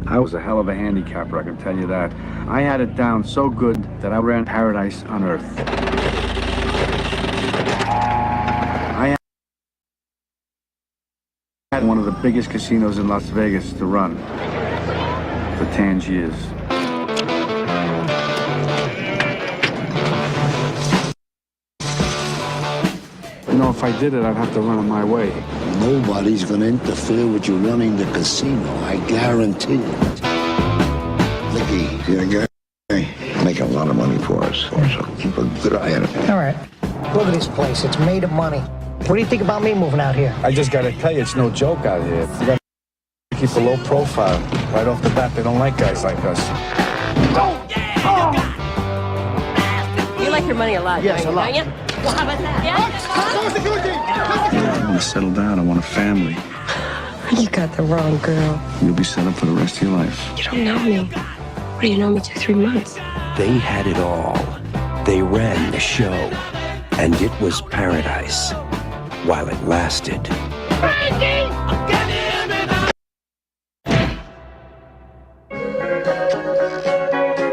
I was a hell of a handicapper, I can tell you that. I had it down so good that I ran paradise on earth. I had one of the biggest casinos in Las Vegas to run for 10 years. You know, if I did it, I'd have to run it my way. Nobody's gonna interfere with you running the casino, I guarantee it. Nicky, you're a guy making a lot of money for us, so keep a good eye on it. All right. Look at this place. It's made of money. What do you think about me moving out here? I just gotta tell you, it's no joke out here. You gotta keep a low profile. Right off the bat, they don't like guys like us. Oh! Oh! You like your money a lot, yes, don't you? A lot. Well, how about that? I want to settle down. I want a family. You got the wrong girl. You'll be set up for the rest of your life. You don't know me. What do you know me 2-3 months? They had it all. They ran the show. And it was paradise while it lasted.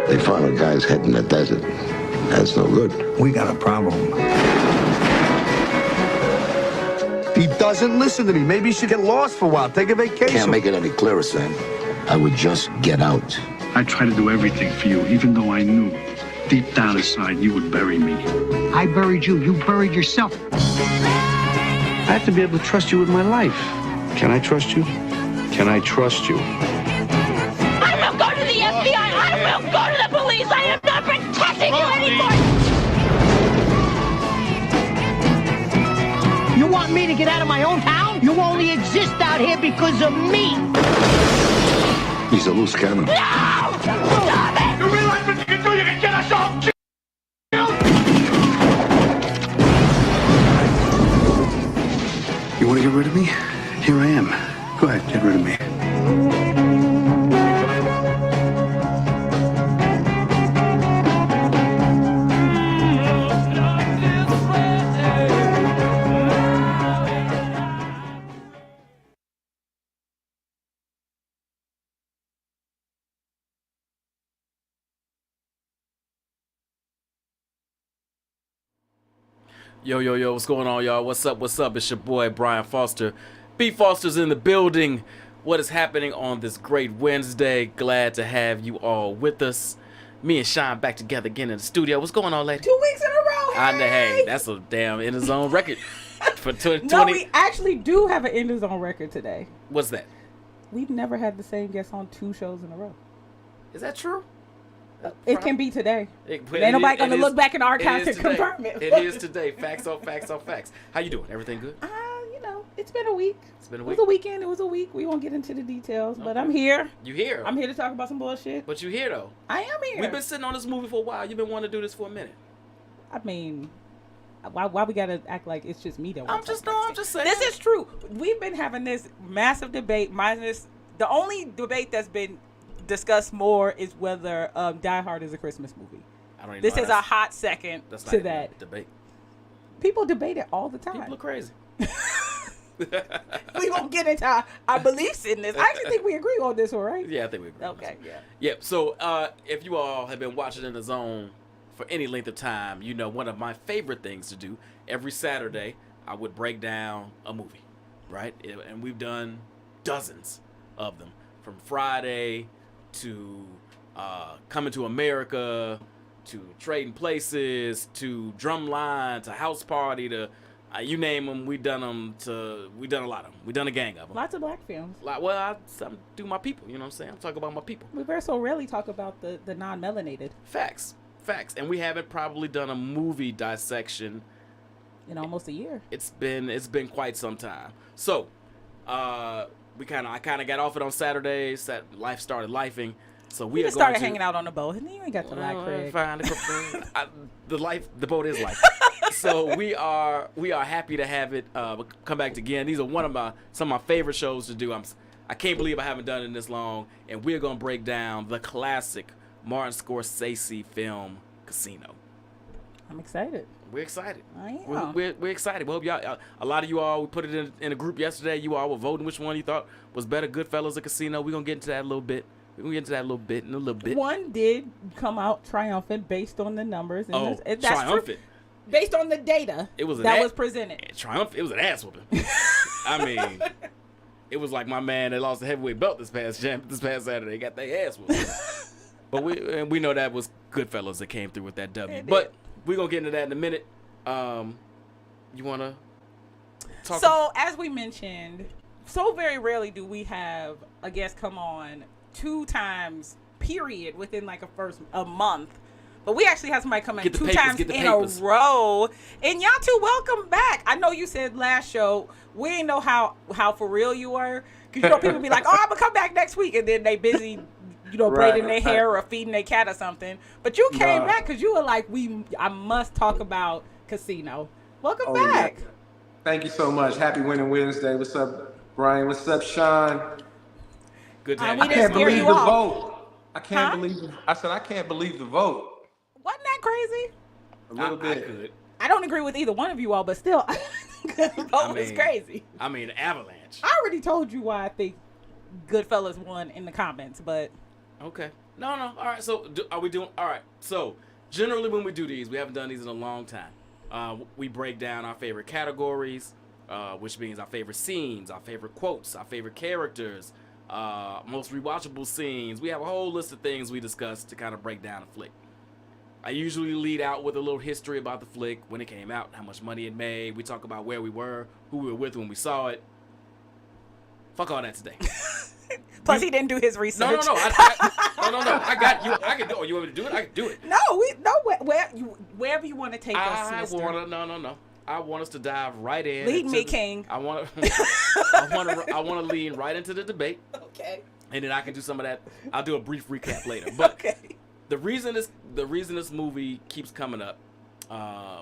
They found a guy's head in the desert. That's no good. We got a problem. He doesn't listen to me. Maybe you should get lost for a while. Take a vacation. Can't make it any clearer, Sam. I would just get out. I tried to do everything for you, even though I knew deep down inside you would bury me. I buried you. You buried yourself. I have to be able to trust you with my life. Can I trust you? Can I trust you? I will go to the FBI. I will go to the police. I am not protecting you anymore. You want me to get out of my own town? You only exist out here because of me. He's a loose cannon. No! Stop it! You realize what you can do? You can get us all killed! You want to get rid of me? Here I am. Go ahead, get rid of me. Yo, yo, yo, what's going on, y'all? What's up? What's up? It's your boy, Brian Foster. B. Foster's in the building. What is happening on this great Wednesday? Glad to have you all with us. Me and Sean back together again in the studio. What's going on, lady? 2 weeks in a row. Hey, I know, hey, that's a damn in the zone record for 2020. No, we actually do have an in the zone record today. What's that? We've never had the same guest on 2 shows in a row. Is that true? It can be today. Ain't nobody gonna look back in the archives and confirm it. It is today. Facts on facts on facts. How you doing? Everything good? You know, it's been a week. It's been a It week. was a weekend. It was a week. We won't get into the details, but I'm here. You here? I'm here to talk about some bullshit. But you here though? I am here. We've been sitting on this movie for a while. You've been wanting to do this for a minute. I mean, why we gotta act like it's just me that? I'm just saying. This is true. We've been having this massive debate. Minus the only debate that's been discussed more is whether Die Hard is a Christmas movie. I don't even This know is a hot second that's to not that a debate. People debate it all the time. People are crazy. We won't get into our beliefs in this. I actually think we agree on this one, right? Yeah, I think we agree. Okay, yeah. Yep. So if you all have been watching In the Zone for any length of time, you know one of my favorite things to do every Saturday, I would break down a movie, right? And we've done dozens of them, from Friday to Coming to America, to Trading Places, to Drumline, to House Party, to you name them. We've done a lot of them. We've done a gang of them. Lots of black films. Well, I do my people. You know what I'm saying? I'm talking about my people. We very so rarely talk about the non-melanated. Facts. And we haven't probably done a movie dissection in almost a year. It's been quite some time. So, I kind of got off it on Saturdays. That life started lifing. So we just started hanging out on the boat, and then you ain't got to lie, Craig. Fine. The boat is life. So we are happy to have it come back again. These are some of my favorite shows to do. I can't believe I haven't done it in this long. And we're gonna break down the classic Martin Scorsese film Casino. I'm excited. We're excited. I am. We're excited. We hope y'all. A lot of you all. We put it in a group yesterday. You all were voting which one you thought was better, Goodfellas or Casino. We're gonna get into that a little bit. We'll get into that in a little bit. One did come out triumphant based on the numbers. And that's triumphant. True. Based on the data was presented. Triumphant. It was an ass whooping. I mean, it was like my man that lost the heavyweight belt this past Saturday got their ass whooped. But we know that was Goodfellas that came through with that W. But we're going to get into that in a minute. You want to talk? So, as we mentioned, so very rarely do we have a guest come on 2 times, period, within like a month. But we actually have somebody come in 2 times in a row. And y'all two, welcome back. I know you said last show, we didn't know how for real you were. Because people be like, oh, I'm going to come back next week. And then they busy, braiding their hair or feeding their cat or something. But you came back because you were like, I must talk about Casino. Welcome back. Yeah. Thank you so much. Happy Winning Wednesday. What's up, Brian? What's up, Sean? Good to have I can't believe the vote. I can't believe the vote. Wasn't that crazy? A little bit. I don't agree with either one of you all, but still, the vote is crazy. I mean, avalanche. I already told you why I think Goodfellas won in the comments, but... Okay. No. All right, so are we doing... All right, so generally when we do these, we haven't done these in a long time. We break down our favorite categories, which means our favorite scenes, our favorite quotes, our favorite characters, most rewatchable scenes. We have a whole list of things we discuss to kind of break down a flick. I usually lead out with a little history about the flick, when it came out, how much money it made. We talk about where we were, who we were with when we saw it. Fuck all that today. Plus, he didn't do his research. No. I got you. I can do it. You want me to do it? I can do it. Wherever you want to take us, sister. No. I want us to dive right in. Lead me, King. I want to lean right into the debate. Okay. And then I can do some of that. I'll do a brief recap later. But okay. The reason this movie keeps coming up,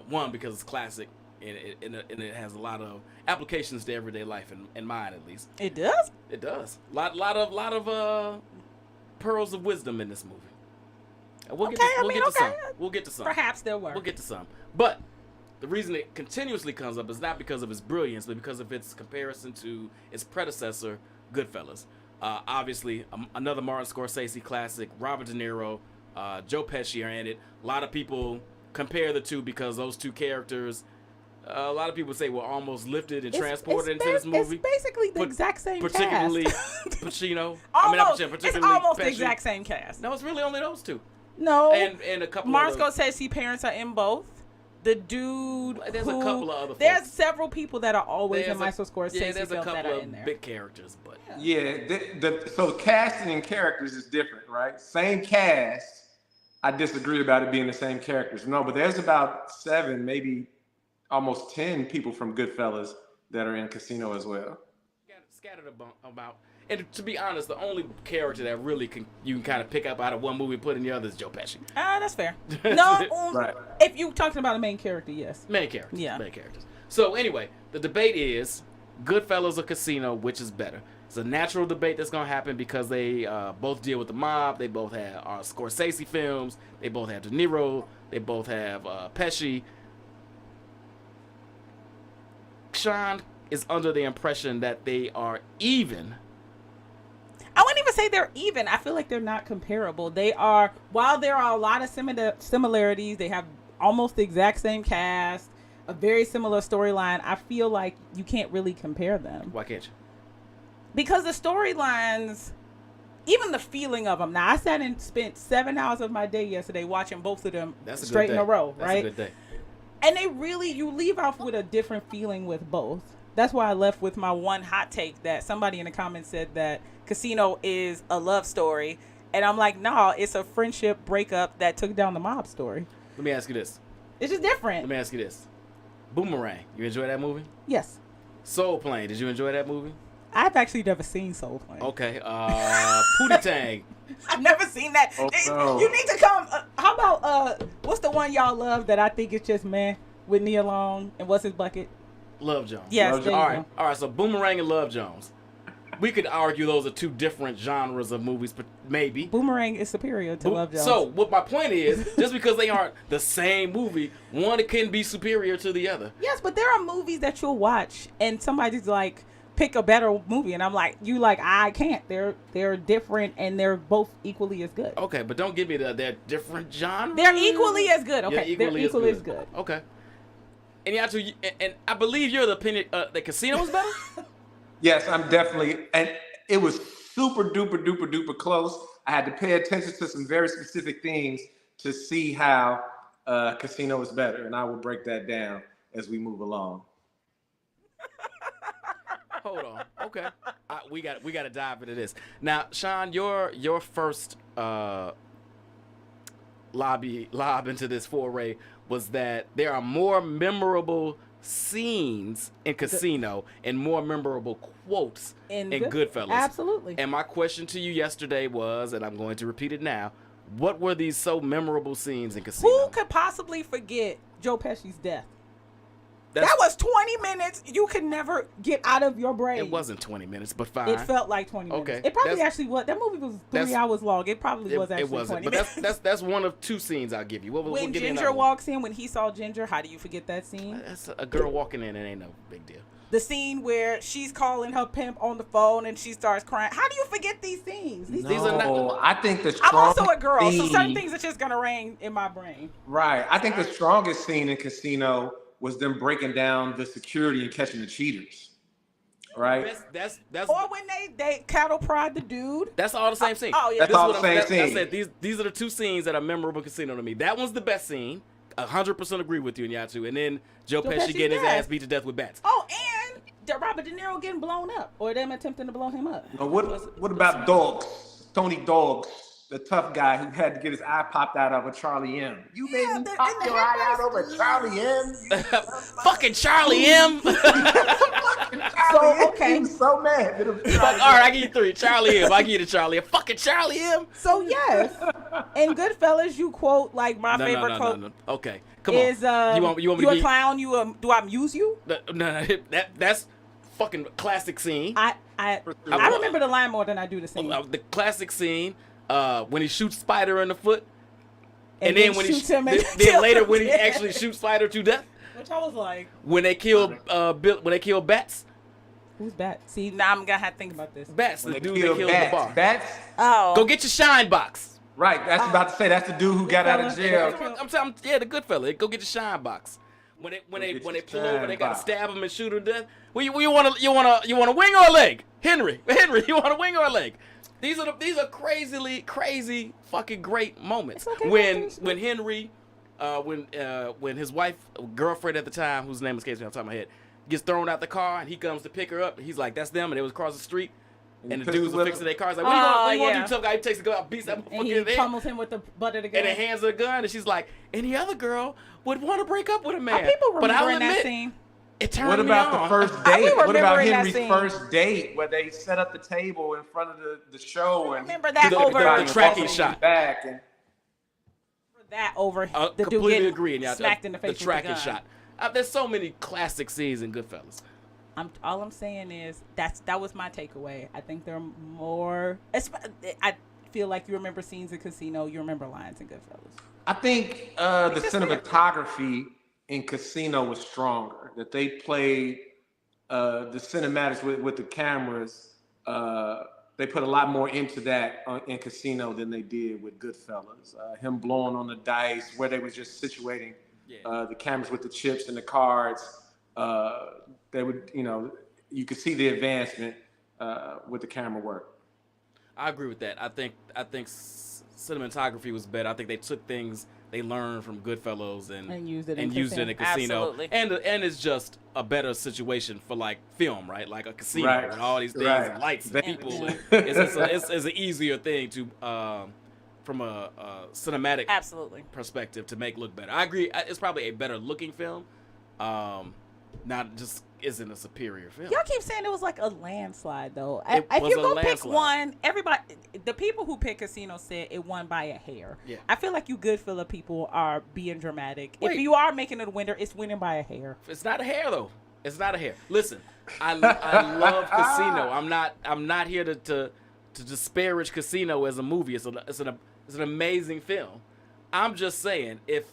one, because it's classic, and it has a lot of applications to everyday life, in mine at least. It does? It does. Lot of pearls of wisdom in this movie. We'll get to some. We'll get to some. Perhaps there were. We'll get to some. But the reason it continuously comes up is not because of its brilliance, but because of its comparison to its predecessor, Goodfellas. Obviously, another Martin Scorsese classic, Robert De Niro, Joe Pesci are in it. A lot of people compare the two because those two characters, a lot of people say were almost lifted and transported into this movie. It's basically the exact same particularly cast. Pacino. It's almost the exact same cast. No, it's really only those two. No. And a couple Martin Scorsese parents are in both. The dude there's a couple of other there's folks. Several people that are always in Michael Scorsese there's a films couple that are of in there. big characters, but So casting and characters is different, right? Same cast. I disagree about it being the same characters. No, but there's about 7, maybe almost 10 people from Goodfellas that are in Casino as well. Scattered about. And to be honest, the only character that really you can kind of pick up out of one movie and put in the other is Joe Pesci. That's fair. No, right. If you're talking about a main character, yes. Main characters. Yeah. Main characters. So anyway, the debate is Goodfellas or Casino, which is better? It's a natural debate that's going to happen because they both deal with the mob. They both have Scorsese films. They both have De Niro. They both have Pesci. Sean is under the impression that they are even. I wouldn't even say they're even. I feel like they're not comparable. They are, while there are a lot of similarities, they have almost the exact same cast, a very similar storyline. I feel like you can't really compare them. Why can't you? Because the storylines, even the feeling of them. Now, I sat and spent 7 hours of my day yesterday watching both of them straight in a row, right? That's a good day. And you leave off with a different feeling with both. That's why I left with my one hot take that somebody in the comments said that Casino is a love story. And I'm like, no, it's a friendship breakup that took down the mob story. Let me ask you this. It's just different. Let me ask you this. Boomerang. You enjoy that movie? Yes. Soul Plane. Did you enjoy that movie? I've actually never seen Soul Plane. Okay. Pootie Tang. I've never seen that. Oh, no. You need to come. How about, what's the one y'all love that I think is just meh with Nia Long and what's his bucket? Love Jones. Yes. All right. So Boomerang and Love Jones. We could argue those are two different genres of movies, but maybe. Boomerang is superior to Love Jones. So what my point is, just because they aren't the same movie, one can be superior to the other. Yes, but there are movies that you'll watch and somebody's like, pick a better movie, and I'm like, I can't. They're different, and they're both equally as good. Okay, but don't give me they're different genres. They're equally as good. Okay, Yeah, they're equally as good. Okay. And and I believe you're the opinion that Casino is better. Yes, I'm definitely, and it was super duper duper duper close. I had to pay attention to some very specific things to see how Casino is better, and I will break that down as we move along. Hold on. Okay. We got to dive into this. Now, Sean, your first lob into this foray was that there are more memorable scenes in Casino and more memorable quotes in Goodfellas. Absolutely. And my question to you yesterday was, and I'm going to repeat it now, what were these so memorable scenes in Casino? Who could possibly forget Joe Pesci's death? That was 20 minutes you could never get out of your brain. It wasn't 20 minutes, but fine. It felt like 20 minutes. Okay. It probably actually was. That movie was 3 hours long. It probably was actually 20 minutes. But that's one of two scenes I'll give you. When Ginger walks in, when he saw Ginger, how do you forget that scene? That's a girl walking in, it ain't no big deal. The scene where she's calling her pimp on the phone and she starts crying. How do you forget these things? These are not. I think the I'm also a girl, scene, so certain things are just gonna ring in my brain. Right. I think the strongest scene in Casino was them breaking down the security and catching the cheaters. Right. That's or when they cattle prod the dude. That's all the same scene. Oh yeah. That's all the same scene. I said these are the two scenes that are memorable in Casino to me. That one's the best scene. 100% agree with you, Nyatu. And then Joe Pesci getting his ass beat to death with bats. Oh, and Robert De Niro getting blown up, or them attempting to blow him up. What about Dogs? Tony Dogs, the tough guy who had to get his eye popped out of a Charlie M. You made me pop your eye out over Charlie M. Fucking Charlie M. So okay, he was so mad. All right, I give you 3. Charlie M. I give you the Charlie M. Fucking Charlie M. So yes, in Goodfellas, you quote like my favorite quote. No. Okay, come on. You want me to a clown? Do I amuse you? No, that's fucking classic scene. I remember the line more than I do the scene. The classic scene when he shoots Spider in the foot, and then when shoots him then later when he actually shoots Spider to death. Which I was like, when they kill Bats. Who's Bats? See, now I'm gonna have to think about this. Bats, when the dude that killed the bar. Bats. Oh, go get your shine box. Right, that's about to say that's the dude who got out of jail. I'm telling, the good fella. Go get your shine box. When they pull over, they gotta stab him and shoot him to death. Well, you want a wing or a leg, Henry? You want a wing or a leg? These are crazy fucking great moments. Okay, when Henry, when his girlfriend at the time, whose name escapes me off the top of my head, gets thrown out the car and he comes to pick her up and he's like, that's them, and they was across the street. And the dudes are fixing their cars. Like, what you want to do, tough guy? He takes the gun out, beats that motherfucker in the head. And he pummels him with the butt of the gun. And then hands her a gun, and she's like, any other girl would want to break up with a man. People remembering that scene. It turned What about me on. the first date? What about Henry's first date where they set up the table in front of the show and remember that the tracking shot back and that over the completely dude agree. Smacked in the face the tracking with the gun. shot. There's so many classic scenes in Goodfellas. All I'm saying is that was my takeaway. I think there are more. I feel like you remember scenes in Casino, you remember lines in Goodfellas. I think the cinematography in Casino was stronger. That they played the cinematics with the cameras. They put a lot more into that in Casino than they did with Goodfellas. Him blowing on the dice, where they was just situating the cameras with the chips and the cards. They would, you could see the advancement with the camera work. I agree with that. I think cinematography was better. I think they took things they learned from Goodfellas and used it in a casino. Absolutely. And it's just a better situation for like film, right? Like a casino and all these things and lights and people. It's an easier thing to from a cinematic perspective to make look better. I agree. It's probably a better looking film. Not just isn't a superior film. Y'all keep saying it was like a landslide, though. If you're going to pick one, the people who pick Casino said it won by a hair. Yeah. I feel like you Goodfellas people are being dramatic. If you are making it a winner, it's winning by a hair. It's not a hair, though. It's not a hair. Listen, I love Casino. I'm not here to disparage Casino as a movie. It's an amazing film. I'm just saying, if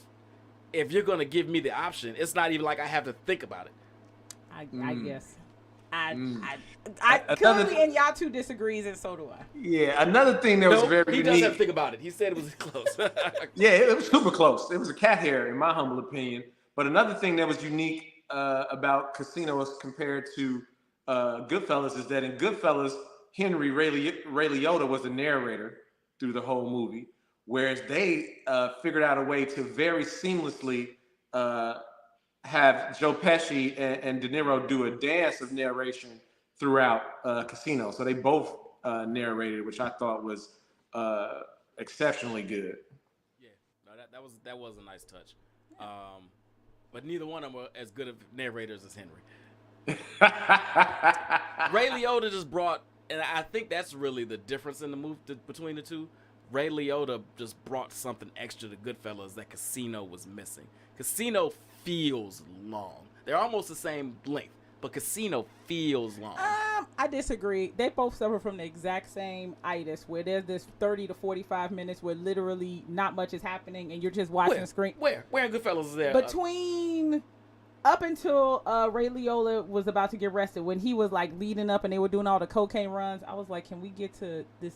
you're going to give me the option, it's not even like I have to think about it. I guess. Clearly, and y'all two disagrees, and so do I. Yeah, another thing that was very he unique. does have to think about it. He said it was close. Yeah, it was super close. It was a cat hair, in my humble opinion. But another thing that was unique about Casino as compared to Goodfellas is that in Goodfellas, Henry Ray Liotta was the narrator through the whole movie, whereas they figured out a way to very seamlessly have Joe Pesci and De Niro do a dance of narration throughout Casino. So they both narrated, which I thought was exceptionally good. Yeah, no, that was a nice touch. But neither one of them were as good of narrators as Henry. Ray Liotta just brought, and I think that's really the difference in the movie between the two. Ray Liotta just brought something extra to Goodfellas that Casino was missing. Casino feels long. They're almost the same length, but Casino feels long. I disagree. They both suffer from the exact same itis, where there's this 30 to 45 minutes where literally not much is happening and you're just watching the screen. Where in Goodfellas is there? Between up until Ray Liotta was about to get arrested, when he was like leading up and they were doing all the cocaine runs, I was like, can we get to this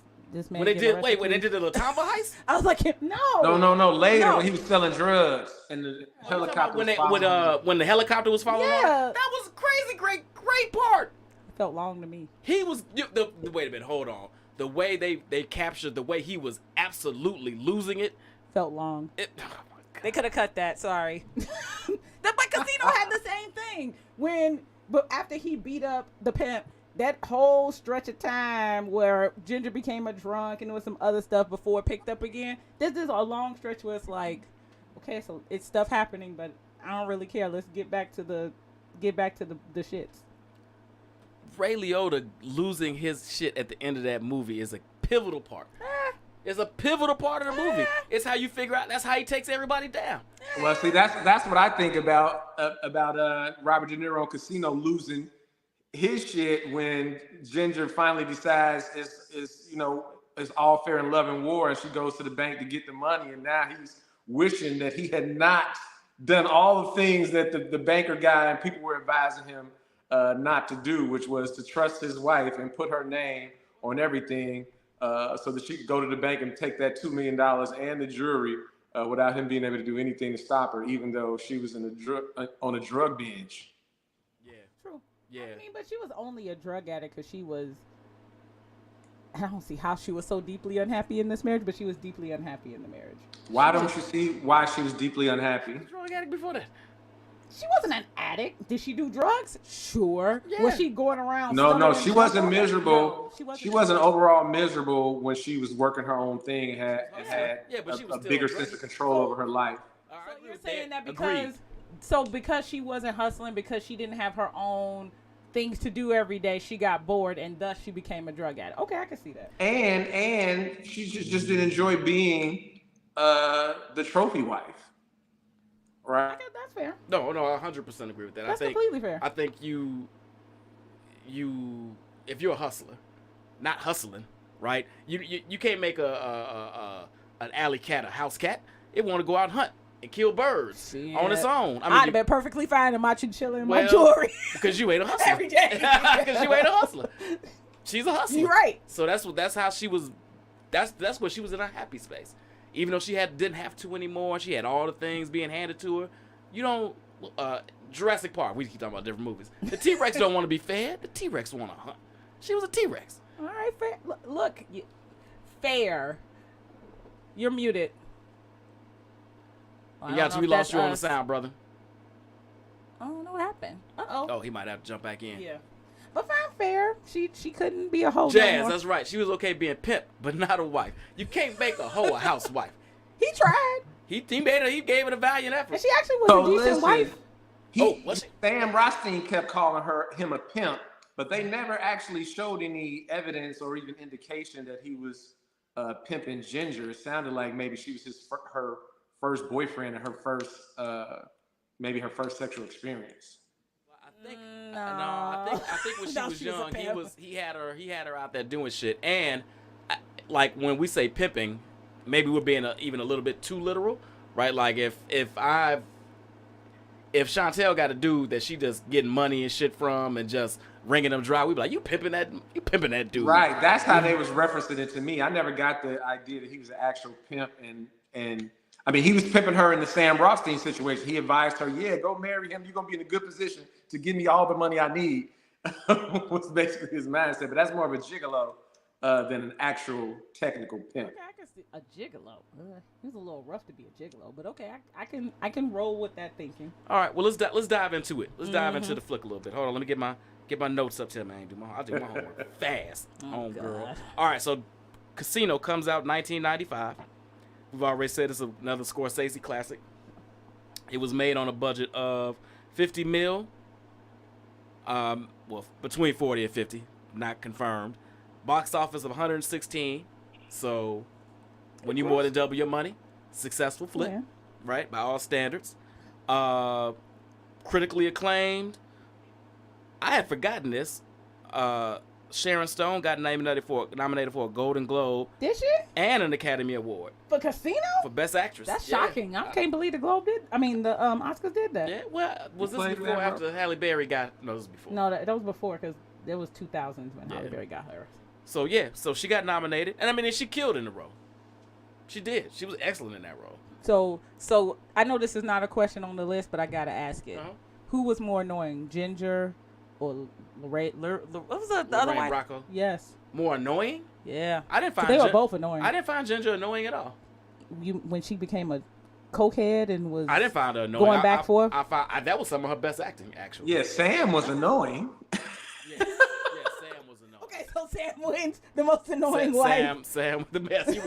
man? When they did when they did the Latamba heist? I was like, no. No. Later when he was selling drugs and the helicopter when the helicopter was following Yeah. on, that was crazy, great part. It felt long to me. He was wait a minute, hold on. The way they captured the way he was absolutely losing it felt long. Oh they could have cut that. Sorry. But Casino had the same thing but after he beat up the pimp. That whole stretch of time where Ginger became a drunk and there was some other stuff before it picked up again. This is a long stretch where it's like, okay, so it's stuff happening, but I don't really care. Let's get back to the shits. Ray Liotta losing his shit at the end of that movie is a pivotal part. It's a pivotal part of the movie. It's how you figure out. That's how he takes everybody down. Well, see, that's what I think about Robert De Niro in Casino losing his shit when Ginger finally decides it's all fair in love and war, and she goes to the bank to get the money, and now he's wishing that he had not done all the things that the banker guy and people were advising him not to do, which was to trust his wife and put her name on everything so that she could go to the bank and take that $2 million and the jewelry without him being able to do anything to stop her, even though she was on a drug binge. Yeah. I mean, but she was only a drug addict because she was. I don't see how she was so deeply unhappy in this marriage, but she was deeply unhappy in the marriage. Why don't you see why she was deeply unhappy? Drug addict before that. She wasn't an addict. Did she do drugs? Sure. Yeah. Was she going around? No, she wasn't miserable. No, she wasn't overall miserable when she was working her own thing and had a bigger sense of control over her life. So you're saying that because she wasn't hustling, because she didn't have her own things to do every day, she got bored and thus she became a drug addict. Okay, I can see that. And she just didn't enjoy being the trophy wife. Right? That's fair. No, I 100% agree with that. That's completely fair. I think you if you're a hustler, not hustling, right? You can't make an alley cat a house cat. It want to go out and hunt and kill birds on its own. I mean, I'd have been perfectly fine in my chinchilla and my jewelry. Because you ain't a hustler. Every day. Because you ain't a hustler. She's a hustler. You're right. So that's how she was. That's what she was in her happy space. Even though she didn't have to anymore, she had all the things being handed to her. You don't. Jurassic Park. We keep talking about different movies. The T-Rex don't want to be fed. The T-Rex want to hunt. She was a T-Rex. All right, fair. Look, fair. You're muted. You got to. We lost you on the sound, brother. I don't know what happened. Oh, he might have to jump back in. Yeah. But fine, fair. She couldn't be a hoe. Jazz, that's right. She was okay being pimp, but not a wife. You can't make a hoe a housewife. He tried. He made her. He gave it a valiant effort. And she actually was a decent wife. Sam Rothstein kept calling him a pimp, but they never actually showed any evidence or even indication that he was pimping Ginger. It sounded like maybe she was her first boyfriend and her first sexual experience. I think when she was young, he had her out there doing shit. And like when we say pimping, maybe we're being even a little bit too literal, right? Like if Chantel got a dude that she just getting money and shit from and just wringing them dry. We'd be like, you pimping that dude. Right. That's how they was referencing it to me. I never got the idea that he was an actual pimp. And I mean, he was pimping her in the Sam Rothstein situation. He advised her, yeah, go marry him. You're going to be in a good position to give me all the money I need. Was basically his mindset. But that's more of a gigolo than an actual technical pimp. Okay, I can see a gigolo. He's a little rough to be a gigolo, but okay, I can roll with that thinking. All right, well let's dive into it. Let's dive into the flick a little bit. Hold on, let me get my notes up here, man. I'll do my homework fast. Girl. All right, so Casino comes out 1995. We've already said it's another Scorsese classic. It was made on a budget of $50 million. Well, between 40 and 50, not confirmed. Box office of 116. So when you more than double your money, successful flick, right? By all standards. Critically acclaimed. I had forgotten this. Sharon Stone got nominated for a Golden Globe. Did she? And an Academy Award. For Casino? For Best Actress. That's shocking. I can't believe the Globe did. I mean, the Oscars did that. Yeah, well, was this before or after Halle Berry got... No, this was before. No, that was before because it was 2000s when Halle Berry got hers. So, yeah. So, she got nominated. And, I mean, she killed in the role. She did. She was excellent in that role. So I know this is not a question on the list, but I got to ask it. Who was more annoying, Ginger or Lorraine? What was the other one? Bracco? Yes. More annoying? Yeah. I didn't find they were both annoying. I didn't find Ginger annoying at all. When she became a cokehead and was I didn't find her annoying. Going back forth? I found that was some of her best acting, actually. Yeah, Sam was annoying. Yeah, Sam was annoying. Okay, so Sam wins the most annoying wife. Sam with the best. He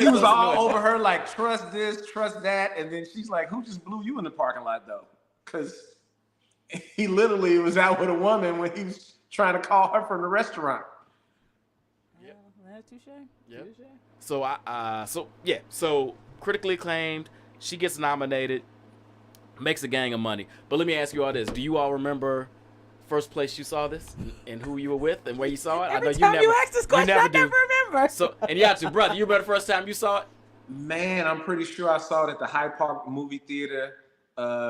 was all over her like, trust this, trust that. And then she's like, who just blew you in the parking lot, though? Because he literally was out with a woman when he was trying to call her from the restaurant. Yeah, that's touche. Yep. So critically acclaimed. She gets nominated, makes a gang of money. But let me ask you all this: do you all remember first place you saw this, and who you were with, and where you saw it? Every time you ask this question, I never remember. So, and you have to, brother. You remember the first time you saw it? Man, I'm pretty sure I saw it at the Hyde Park movie theater.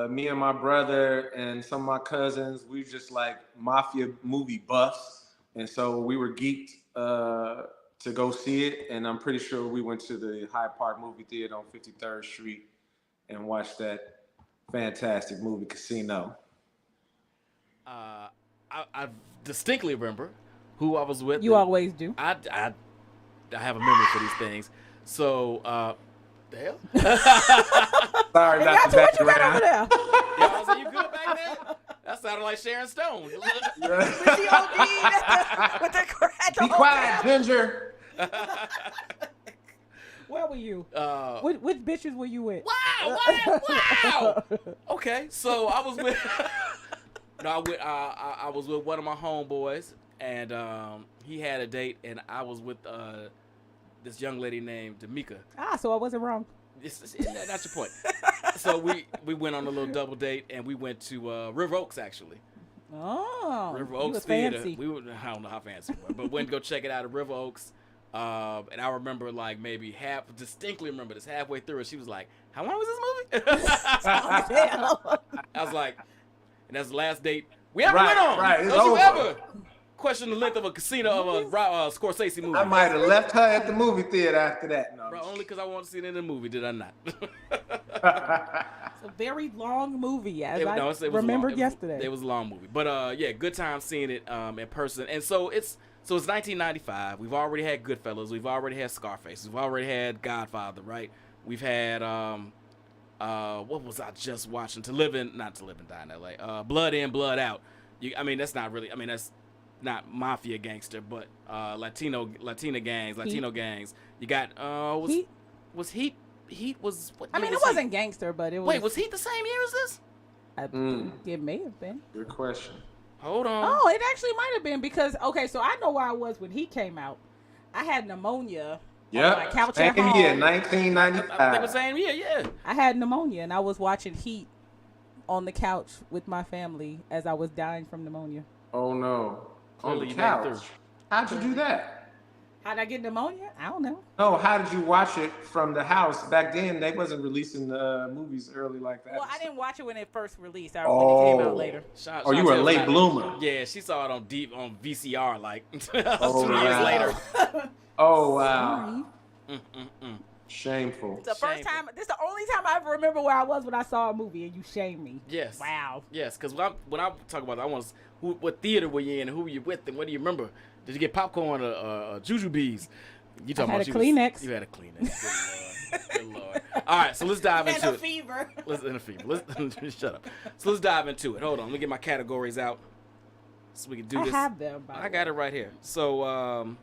Me and my brother and some of my cousins, we were just like mafia movie buffs, and so we were geeked to go see it. And I'm pretty sure we went to the Hyde Park movie theater on 53rd Street and watched that fantastic movie Casino. I distinctly remember who I was with. You always do. I have a memory for these things. So, the hell? Sorry about the what you got over there? Yeah, so you good back there? That sounded like Sharon Stone. With the OD, with the crack. Be quiet, Ginger. Where were you? Which bitches were you with? Wow! Okay, so I was with. I was with one of my homeboys, and he had a date, and I was with this young lady named D'Amica. So I wasn't wrong. That's your point. So we went on a little double date, and we went to River Oaks, actually. Oh, River Oaks Theater. I don't know how fancy we were, but went to go check it out at River Oaks. And I remember distinctly remember this halfway through, and she was like, "How long was this movie?" I was like, and that's the last date we ever went on. Right, it's Don't you over. ever question the length of a casino of a Scorsese movie? I might have left her at the movie theater after that. No. Bro, only because I wanted to see it in the movie, did I not? It's a very long movie, as I remembered yesterday. It was a long movie, but yeah, good time seeing it in person. And so it's 1995. We've already had Goodfellas. We've already had Scarface. We've already had Godfather, right? We've had what was I just watching? Not To Live and Die in L.A. Blood In, Blood Out. That's not really. That's not mafia gangster, but Latino gangs. You got was Heat was what? It wasn't gangster, but it was. Wait, was Heat the same year as this? I think it may have been. Good question. Hold on. Oh, it actually might have been because so I know where I was when Heat came out. I had pneumonia. Yeah, on my couch same at home. year, 1995. I think the same year, yeah. I had pneumonia and I was watching Heat on the couch with my family as I was dying from pneumonia. Oh no. Clearly On the you made it couch. How'd you do that? How'd I get pneumonia? I don't know. No, how did you watch it from the house? Back then, they wasn't releasing the movies early like that. Well, I didn't watch it when it first released. When it came out later. You were a late bloomer. Yeah, she saw it on VCR like 2 years wow. later. Oh wow. Shameful. It's the first time. This is the only time I ever remember where I was when I saw a movie, and you shamed me. Yes. Wow. Yes, because when I talk about it, I want to, what theater were you in, and who were you with, and what do you remember? Did you get popcorn or Jujubes? You talking about Kleenex. You had a Kleenex. Good Lord. Good Lord. All right, so let's dive into it. And a fever. Shut up. So let's dive into it. Hold on, let me get my categories out so we can do this. I have them. I got it right here. So,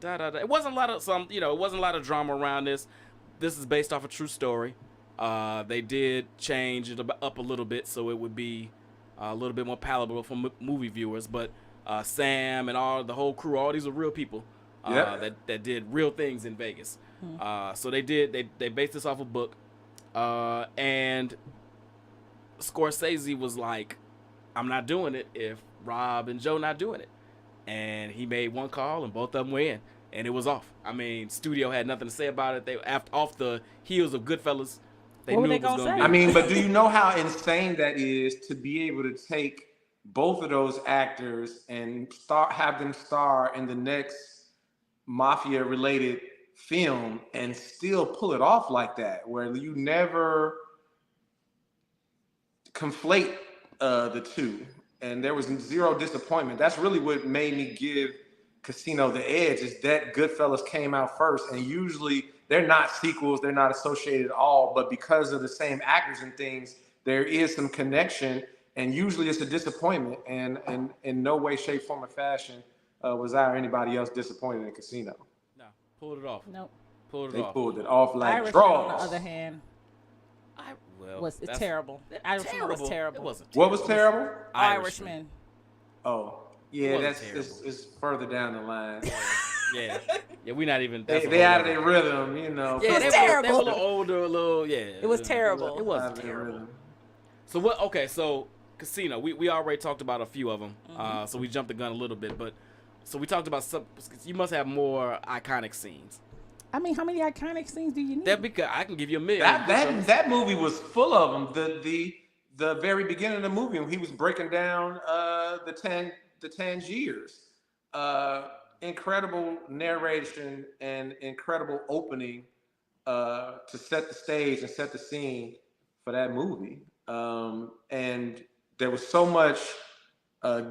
It wasn't a lot of drama around this. This is based off a true story. They did change it up a little bit so it would be a little bit more palatable for movie viewers. But Sam and the whole crew, all these are real people that did real things in Vegas. So they based this off a book, and Scorsese was like, "I'm not doing it if Rob and Joe not doing it." And he made one call, and both of them were in, and it was off. I mean, studio had nothing to say about it. They off the heels of Goodfellas, they knew it was going to be. I mean, but do you know how insane that is to be able to take both of those actors and have them star in the next mafia-related film and still pull it off like that, where you never conflate the two? And there was zero disappointment. That's really what made me give Casino the edge, is that Goodfellas came out first. And usually they're not sequels, they're not associated at all, but because of the same actors and things, there is some connection, and usually it's a disappointment. And in no way, shape, form, or fashion was I or anybody else disappointed in Casino. No, pulled it off. Nope. They pulled it off like Irishman, draws. on the other hand, it's terrible. Irishman was terrible. It wasn't What terrible. was terrible? Irishman. Oh, yeah, it's further down the line. Yeah, we're not even. They out of their rhythm, you know. Yeah, It was they terrible. were a little older, a little It was terrible. It was terrible. So what? Okay, so Casino. We already talked about a few of them. So we jumped the gun a little bit, but so we talked about some. You must have more iconic scenes. I mean, how many iconic scenes do you need? That because I can give you a million. That movie was full of them. The very beginning of the movie, when he was breaking down the Tangiers, incredible narration and incredible opening to set the stage and set the scene for that movie. And there was so much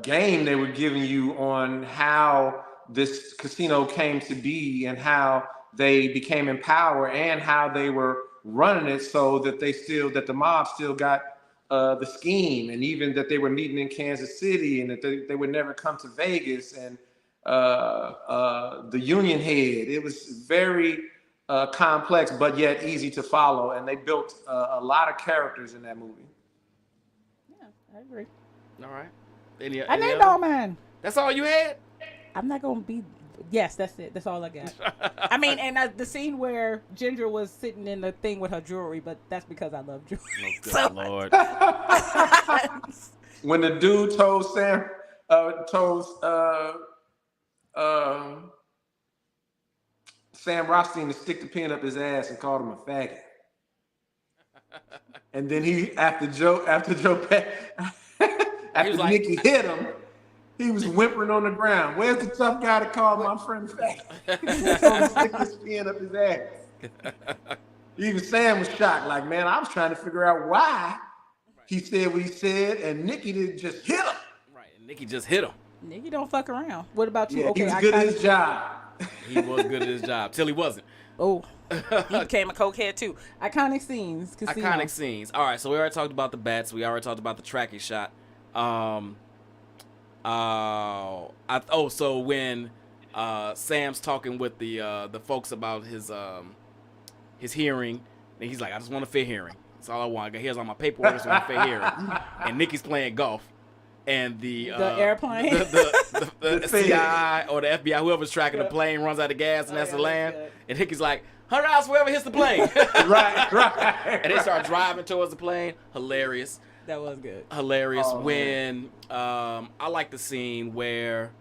game they were giving you on how this casino came to be and how they became in power and how they were running it so that the mob still got the scheme, and even that they were meeting in Kansas City and that they would never come to Vegas, and the Union Head. It was very complex, but yet easy to follow, and they built a lot of characters in that movie. Yeah, I agree. All right. I named all mine. That's all you had? I'm not gonna be. Yes, that's it. That's all I got. I mean, and the scene where Ginger was sitting in the thing with her jewelry, but that's because I love jewelry. Oh, good Lord. When the dude told Sam Rothstein to stick the pin up his ass and called him a faggot. And then after Nicky hit him, he was whimpering on the ground. Where's the tough guy to call my friend faggot? He told him to stick his pin up his ass. Even Sam was shocked, like, man, I was trying to figure out why he said what he said, and Nicky didn't just hit him. Right, and Nicky just hit him. Nicky don't fuck around. What about you? Yeah, okay, he was good at his job. He was good at his job till he wasn't. Oh, he became a cokehead too. Iconic scenes. Casino. Iconic scenes. All right, so we already talked about the bats. We already talked about the tracking shot. So when Sam's talking with the folks about his hearing, and he's like, I just want a fair hearing. That's all I want. Here's all my paperwork. I just want a fair hearing. And Nicky's playing golf. And the airplane, the CI or the FBI, whoever's tracking the plane, runs out of gas and has to land. And Nicky's like, "100 hours whoever hits the plane." right. And they start driving towards the plane. Hilarious. That was good. Hilarious. When I like the scene where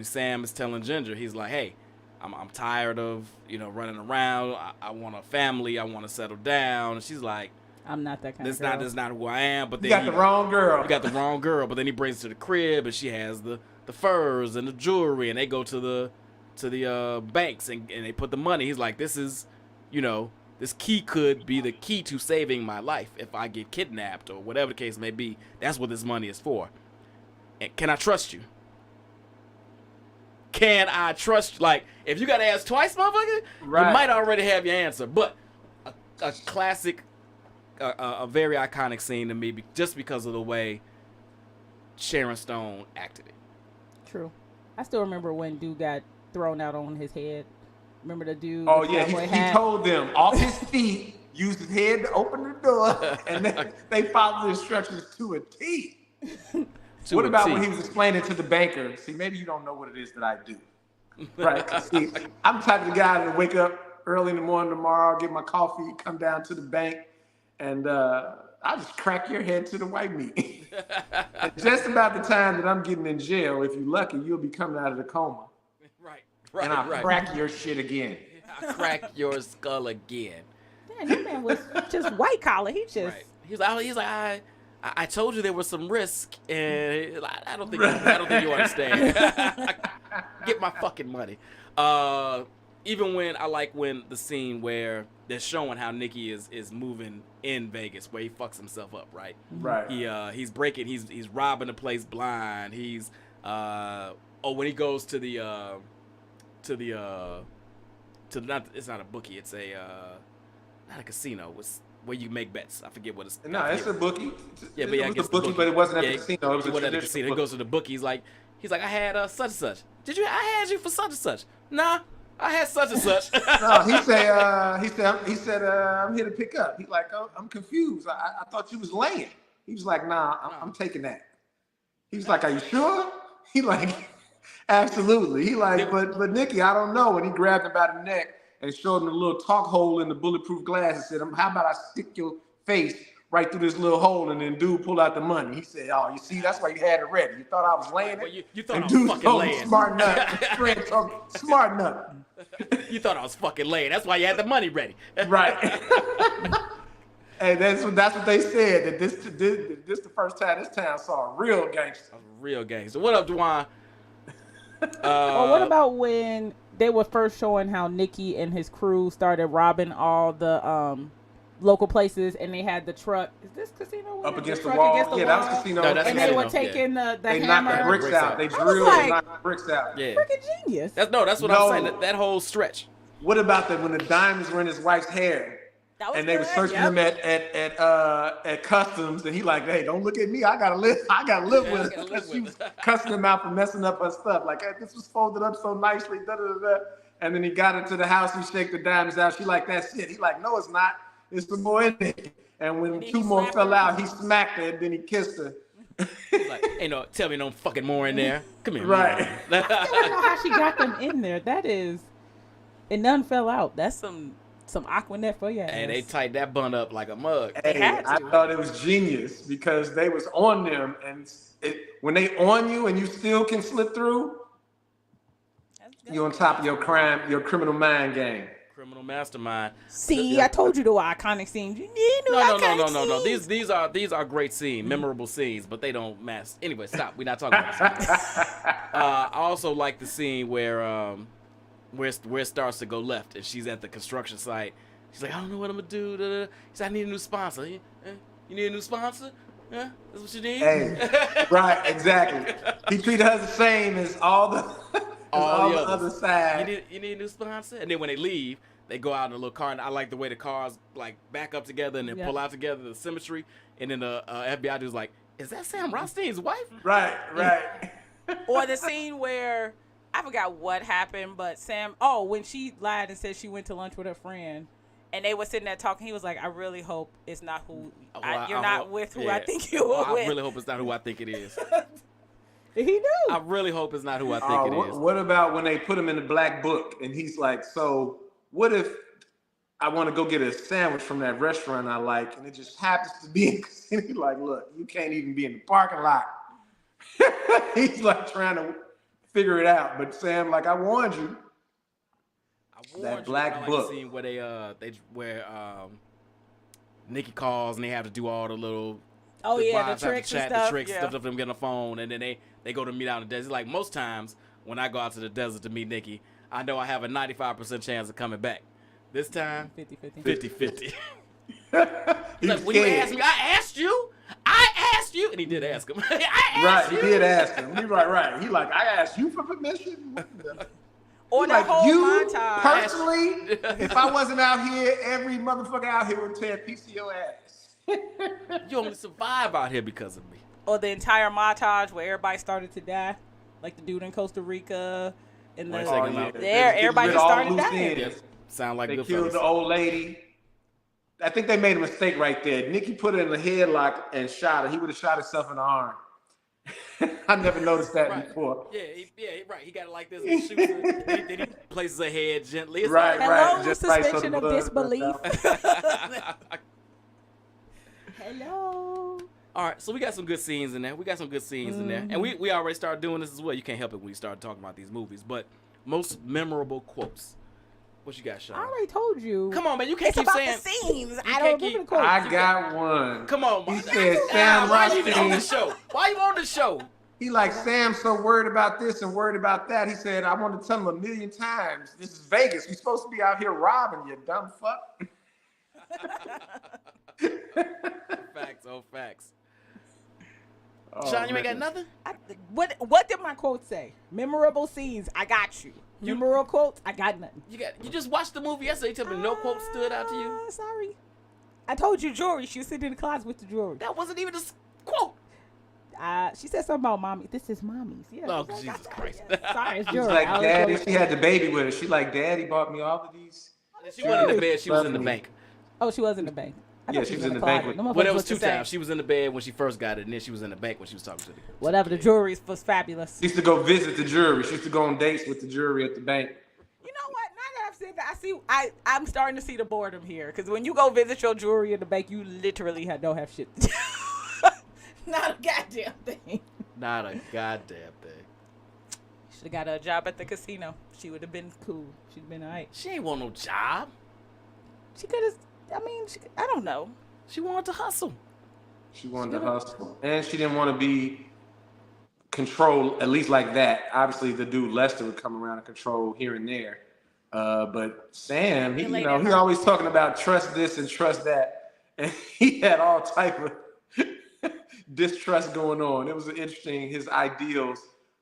Sam is telling Ginger, he's like, hey, I'm tired of, running around. I want a family. I want to settle down. And she's like, I'm not that kind of girl. That's not who I am. But then you got the wrong girl. You got the wrong girl. But then he brings her to the crib, and she has the furs and the jewelry, and they go to the banks and they put the money. He's like, this is, this key could be the key to saving my life if I get kidnapped or whatever the case may be. That's what this money is for. And can I trust you? Can I trust you? Like, if you got to ask twice, motherfucker, right, you might already have your answer. But a classic, a very iconic scene to me, just because of the way Sharon Stone acted it. True. I still remember when dude got thrown out on his head. Remember the dude? Oh, yeah. He told them off his feet, use his head to open the door, and then they followed the instructions to a T. What about when he was explaining to the banker? See, maybe you don't know what it is that I do. Right? See, I'm the type of guy to wake up early in the morning tomorrow, get my coffee, come down to the bank, and I'll just crack your head to the white meat. And just about the time that I'm getting in jail, if you're lucky, you'll be coming out of the coma. Right. And I'll crack your shit again. I'll crack your skull again. Damn, that man was just white collar. He just... Right. He's like, I told you there was some risk, and I don't think you understand. Get my fucking money. Even when the scene where they're showing how Nicky is moving in Vegas, where he fucks himself up, right? Right. He's robbing the place blind. He's when he goes to the it's not a bookie, it's not a casino. It's where you make bets. I forget what it's. No, it's a bookie. Yeah, but it was a bookie, but it wasn't at the casino. It was at the casino. He goes to the bookie. He's like, I had such and such. I had you for such and such. Nah, I had such and such. No, he said, I'm here to pick up. He's like, oh, I'm confused. I thought you was laying. He was like, nah, I'm taking that. He was like, are you sure? He like, absolutely. He like, but Nicky, I don't know. And he grabbed him by the neck and showed him a little talk hole in the bulletproof glass and said, how about I stick your face right through this little hole, and then dude pull out the money. He said, oh, you see, that's why you had it ready. You thought I was laying it? You thought I was fucking laying. Smart nut. Smart nut. You thought I was fucking laying. That's why you had the money ready. Right. Hey, that's what they said, that this the first time this town saw a real gangster. A real gangster. What up, Dwan? Well, what about when they were first showing how Nicky and his crew started robbing all the local places, and they had the truck. Is this casino? Up against the wall. Against the wall? That was casino. No, that's and casino. They were taking the they hammer. knocked the bricks out. They drilled and knocked the bricks out. Yeah. Freaking genius. That's what I'm saying. That whole stretch. What about when the diamonds were in his wife's hair? And they were searching him at customs, and he like, hey, don't look at me. I gotta live with it. Because she was cussing him out for messing up her stuff. Like, hey, this was folded up so nicely. Da, da, da, da. And then he got into the house. He shake the diamonds out. She like, that's it. He like, no, it's not. There's some more in there. And when two more fell out, he smacked her, and then he kissed her. He's like, hey, no, tell me no fucking more in there. Come here. Right. I don't know how she got them in there. That is, and none fell out. That's some Aquanet for you. And they tied that bun up like a mug. Hey, I thought it was genius because they was on them, and when they on you and you still can slip through, you on top of your criminal mind game. Criminal mastermind. See, I told you the iconic scenes. No. These are great scenes, memorable scenes, but they don't mask. Anyway, stop. We're not talking about this. I also like the scene where it starts to go left, and she's at the construction site. She's like, I don't know what I'm gonna do. He said, I need a new sponsor. You need a new sponsor? Yeah, that's what you need. Hey, right, exactly. He treated her the same as all the other side. You need a new sponsor? And then when they leave, they go out in a little car, and I like the way the cars like back up together and then pull out together, the symmetry. And then the FBI dude's like, is that Sam Rothstein's wife? Right. Or the scene where I forgot what happened, but when she lied and said she went to lunch with her friend, and they were sitting there talking, he was like, I really hope it's not who you're not with who I think you were with. I really hope it's not who I think it is. He knew. I really hope it's not who I think it is. What about when they put him in the black book and he's like, so what if I want to go get a sandwich from that restaurant I like and it just happens to be in casino? He's like, look, you can't even be in the parking lot. He's like trying to figure it out, but Sam, like, I warned you. That black book. Scene where where Nikki calls and they have to do all the little the tricks and stuff. Stuff of them getting a phone, and then they go to meet out in the desert. Like most times when I go out to the desert to meet Nikki, I know I have a 95% chance of coming back. This time, 50-50. Like, when you asked me, I asked you, and he did ask him. He did ask him. He right. He like, I asked you for permission. Or the whole you montage. Personally, if I wasn't out here, every motherfucker out here would tear a piece of your ass. You only survive out here because of me. Or the entire montage where everybody started to die, like the dude in Costa Rica, and everybody just started dying. Yeah. Sound like they good killed fellas. The old lady. I think they made a mistake right there. Nikki put her in the headlock and shot her. He would have shot himself in the arm. I never noticed that before. Yeah, right. He got it like this and shoots her. Then he places her head gently. It's right. Just suspension of disbelief. Hello. All right, so we got some good scenes in there. In there. And we already started doing this as well. You can't help it when you start talking about these movies. But most memorable quotes. What you got, Sean? I already told you. Come on, man. You can't keep saying. It's about the scenes. I don't remember the quotes. I got one. Come on, man. He said, Sam why are you Rothstein. on the show? Why you on the show? He like, Sam's so worried about this and worried about that. He said, I want to tell him 1,000,000 times. This is Vegas. We're supposed to be out here robbing you, dumb fuck. Facts. Sean, you ain't got nothing? What did my quote say? Memorable scenes, I got you. Memorable quotes, I got nothing. You just watched the movie yesterday. You tell me no quote stood out to you? Sorry. I told you jewelry. She was sitting in the closet with the jewelry. That wasn't even a quote. She said something about mommy. This is mommy's. Yeah. Oh, Jesus Christ. Sorry, it's She's jewelry. like, Daddy, she had the baby with her. She like, Daddy bought me all of these. She wasn't in the bed. She was in the bank. Oh, she was in the bank. Yeah, she was in the bank. Well, it was two times. She was in the bed when she first got it, and then she was in the bank when she was talking to the whatever. The jewelry was fabulous. She used to go visit the jury. She used to go on dates with the jury at the bank. You know what? Now that I've said that, I'm starting to see the boredom here. Because when you go visit your jewelry at the bank, you literally don't have shit. Not a goddamn thing. Not a goddamn thing. Should have got a job at the casino. She would have been cool. She'd have been all right. She ain't want no job. She could have. I don't know. She wanted to hustle. She wanted to hustle. And she didn't want to be controlled, at least like that. Obviously, the dude Lester would come around and control here and there. But Sam, he always talking about trust this and trust that. And he had all type of distrust going on. It was interesting, his ideals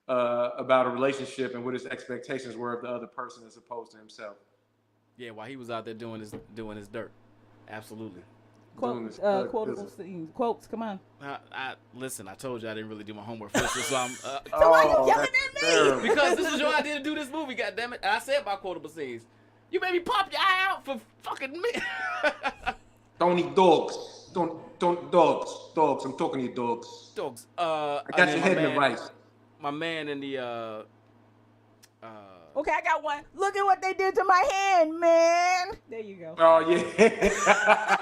about a relationship and what his expectations were of the other person as opposed to himself. Yeah, while he was out there doing his dirt. Absolutely. Quotable scenes. Quotes, come on. Listen, I told you I didn't really do my homework first, so I'm. So why you yelling at me? Because this is your idea to do this movie, goddammit. And I said my quotable scenes. You made me pop your eye out for fucking me. Don't eat dogs. Don't dogs. I'm talking to you, dogs. Dogs. I got your head in the rice. My man in the Okay, I got one. Look at what they did to my hand, man. There you go. Oh, yeah.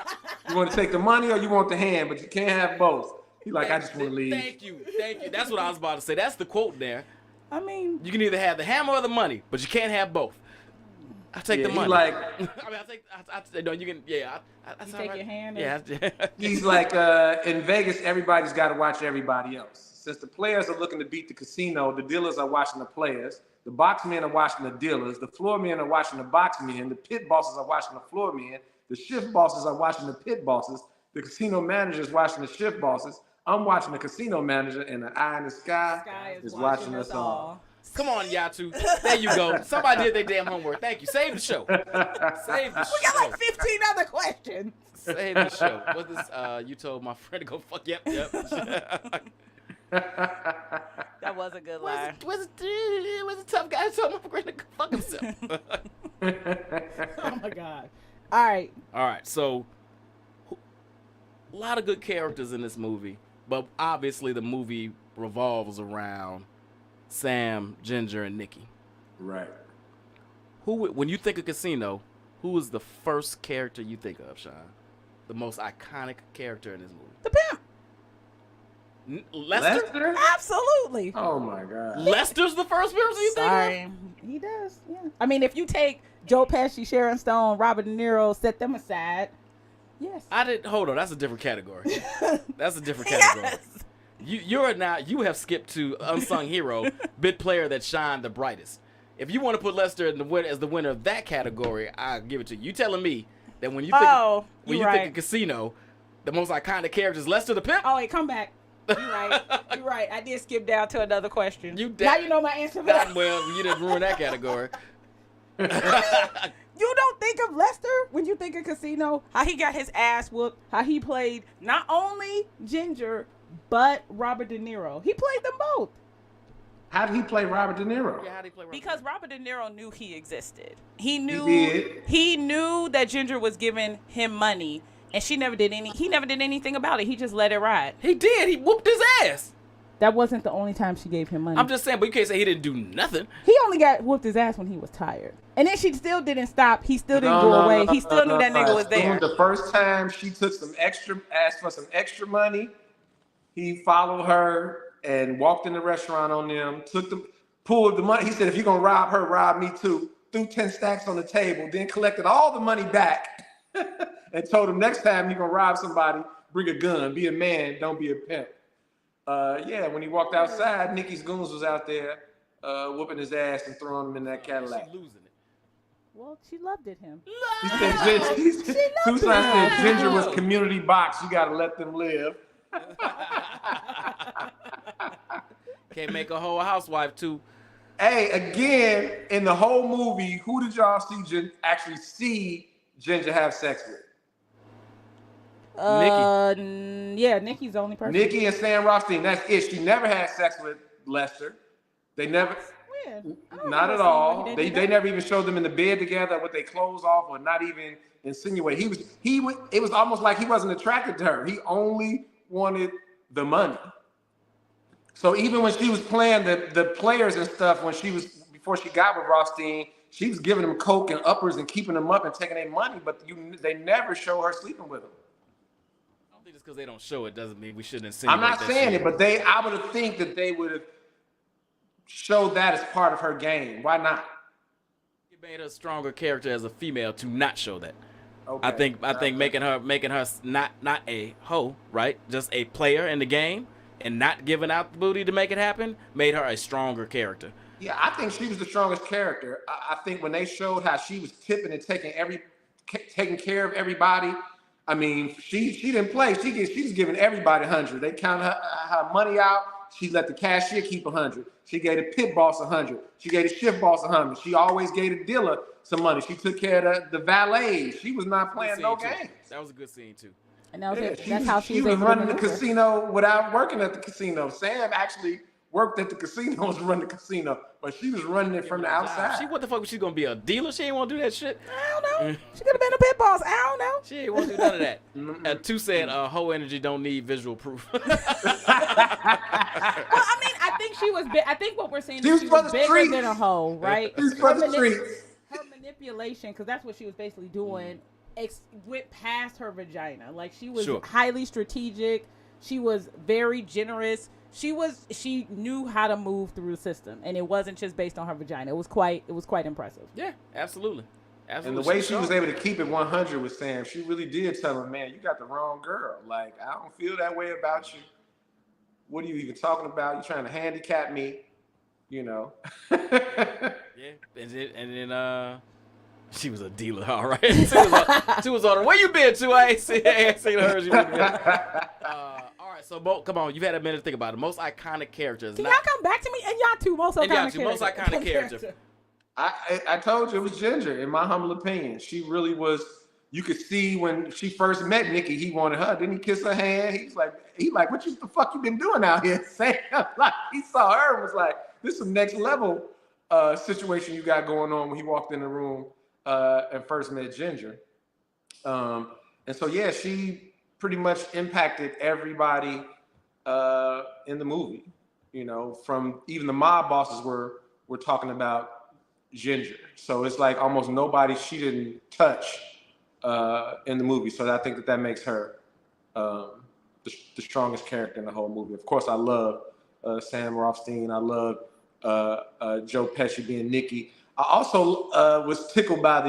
You want to take the money or you want the hand, but you can't have both. He like, I just want to leave. Thank you. That's what I was about to say. That's the quote there. I mean, you can either have the hammer or the money, but you can't have both. I take the money. Like, no, you can. Yeah, you take your hand. Yeah. He's like, in Vegas, everybody's got to watch everybody else. Since the players are looking to beat the casino, the dealers are watching the players. The box men are watching the dealers. The floor men are watching the box men. The pit bosses are watching the floor men. The shift bosses are watching the pit bosses. The casino manager is watching the shift bosses. I'm watching the casino manager, and the eye in the sky is watching us all. Come on, Yatu. There you go. Somebody did their damn homework. Thank you. Save the show. Save the show. We got like 15 other questions. Save the show. What's this? You told my friend to go fuck. Yep. That was a good line. Was a tough guy who told my friend to go fuck himself. Oh my God. All right. So, a lot of good characters in this movie, but obviously the movie revolves around Sam, Ginger, and Nikki. Right. When you think of Casino, who is the first character you think of, Sean? The most iconic character in this movie? The pimp. Lester? Absolutely. Oh my God. Lester's the first person you think Sorry. He does, yeah. I mean, if you take Joe Pesci, Sharon Stone, Robert De Niro, set them aside, yes. Hold on, that's a different category. That's a different category. Yes. You have skipped to unsung hero, bit player that shined the brightest. If you want to put Lester as the winner of that category, I'll give it to you. You telling me that when you think of Casino, the most iconic character is Lester the Pimp? Oh, wait, come back. You're right. You're right. I did skip down to another question. Now you know my answer for that. Well, you didn't ruin that category. You don't think of Lester when you think of Casino? How he got his ass whooped, how he played not only Ginger, but Robert De Niro. He played them both. How did he play Robert De Niro? Yeah, how did he play Robert? Because Robert De Niro knew he existed. He knew He knew that Ginger was giving him money, and he never did anything about it. He just let it ride. He did. He whooped his ass. That wasn't the only time she gave him money. I'm just saying, but you can't say he didn't do nothing. He only got whooped his ass when he was tired. And then she still didn't stop. He still didn't go away. He still knew that nigga was there. The first time she took asked for some extra money, he followed her and walked in the restaurant on them, pulled the money. He said, if you're going to rob her, rob me too. Threw 10 stacks on the table, then collected all the money back and told him next time you're going to rob somebody, bring a gun, be a man, don't be a pimp. When he walked outside, Nikki's goons was out there whooping his ass and throwing him in that Cadillac. She's losing it. Well, she loved it him. He said, Tucson said Ginger was community box. You got to let them live. Can't make a whole housewife too. Hey, again, in the whole movie, who did y'all actually see Ginger have sex with? Nikki. Yeah, Nikki's the only person. Nikki and Sam Rothstein. That's it. She never had sex with Lester. They never. When? Not at all. They never even showed them in the bed together with their clothes off, or not even insinuate. It was almost like he wasn't attracted to her. He only wanted the money. So even when she was playing the players and stuff, before she got with Rothstein, she was giving them coke and uppers and keeping them up and taking their money, but they never show her sleeping with him. I don't think just because they don't show it doesn't mean we shouldn't insinuate. I'm not saying it, but I would have think that they would have showed that as part of her game. Why not? It made her a stronger character as a female to not show that. Okay. I think making her not a hoe, right? Just a player in the game and not giving out the booty to make it happen made her a stronger character. Yeah, I think she was the strongest character. I think when they showed how she was tipping and taking care of everybody, I mean, she didn't play. She was giving everybody 100. They counted her money out. She let the cashier keep 100. She gave the pit boss 100. She gave the shift boss 100. She always gave the dealer some money. She took care of the valet. She was not playing no games. That was a good scene too. And that's how she was running the casino without working at the casino. Sam actually worked at the casino to run the casino, but she was running it from the outside. What the fuck was she gonna be, a dealer? She ain't want to do that shit. I don't know. She could have been a pit boss. I don't know. She ain't want to do none of that. Two said, "Whole energy don't need visual proof." Well, I mean, I think she was. I think what we're saying is she was bigger than a hoe, right? She's for the streets. Her manipulation, because that's what she was basically doing, went past her vagina. Like, she was highly strategic. She was very generous. She knew how to move through the system, and it wasn't just based on her vagina. It was quite impressive. Yeah, absolutely. And the way she was able to keep it 100 with Sam, she really did tell him, man, you got the wrong girl. Like, I don't feel that way about you. What are you even talking about? You trying to handicap me, you know? Yeah, and then she was a dealer, all right. She was on her. Where you been to? I ain't seen her. All right, so come on. You've had a minute to think about it. Most iconic characters. Can y'all come back to me? And y'all two most iconic characters. Most iconic character. I told you it was Ginger, in my humble opinion. She really was. You could see when she first met Nikki, he wanted her. Didn't he kiss her hand? He's like, what the fuck you been doing out here? Sam, like, he saw her and was like, this is some next level situation you got going on when he walked in the room and first met Ginger. And so, yeah, she pretty much impacted everybody in the movie. You know, from even the mob bosses were talking about Ginger. So it's like almost nobody she didn't touch in the movie. So I think that makes her the strongest character in the whole movie. Of course, I love Sam Rothstein. I love Joe Pesci being Nicky. I also was tickled by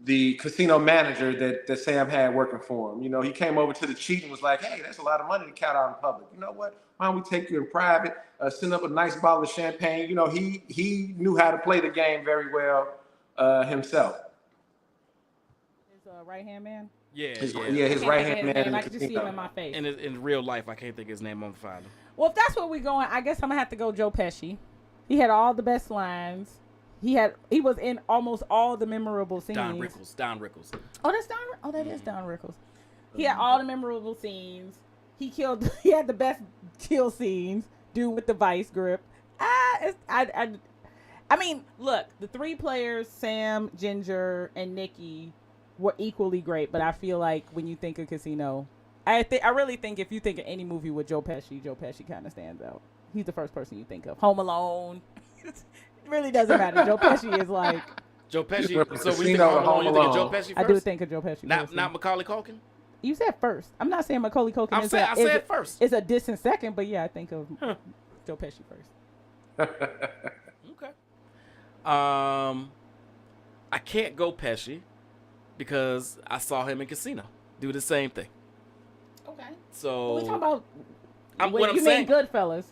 the casino manager that Sam had working for him. You know, he came over to the cheat and was like, "Hey, that's a lot of money to count out in public. You know what? Why don't we take you in private? Send up a nice bottle of champagne." You know, he knew how to play the game very well himself. His right-hand man? His right-hand man. I can just see him in my face. And in real life, I can't think of his name. I'm finding. Well, if that's where we're going, I guess I'm going to have to go Joe Pesci. He had all the best lines. He was in almost all the memorable scenes. Don Rickles. Oh, that's Don. Oh, that is Don Rickles. He had all the memorable scenes. He had the best kill scenes. Dude with the vice grip. I mean, look, the three players, Sam, Ginger, and Nicky, were equally great. But I feel like when you think of Casino, I really think if you think of any movie with Joe Pesci kind of stands out. He's the first person you think of. Home Alone. It really doesn't matter. Joe Pesci is like Joe Pesci. So when you think of Home Alone, you think of Joe Pesci first? I do think of Joe Pesci. Not Macaulay Culkin. You said first. I'm not saying Macaulay Culkin. I said first. It's a distant second, but yeah, I think of Joe Pesci first. Okay. I can't go Pesci because I saw him in Casino do the same thing. Okay. So we talking about. What I'm you saying, mean Goodfellas?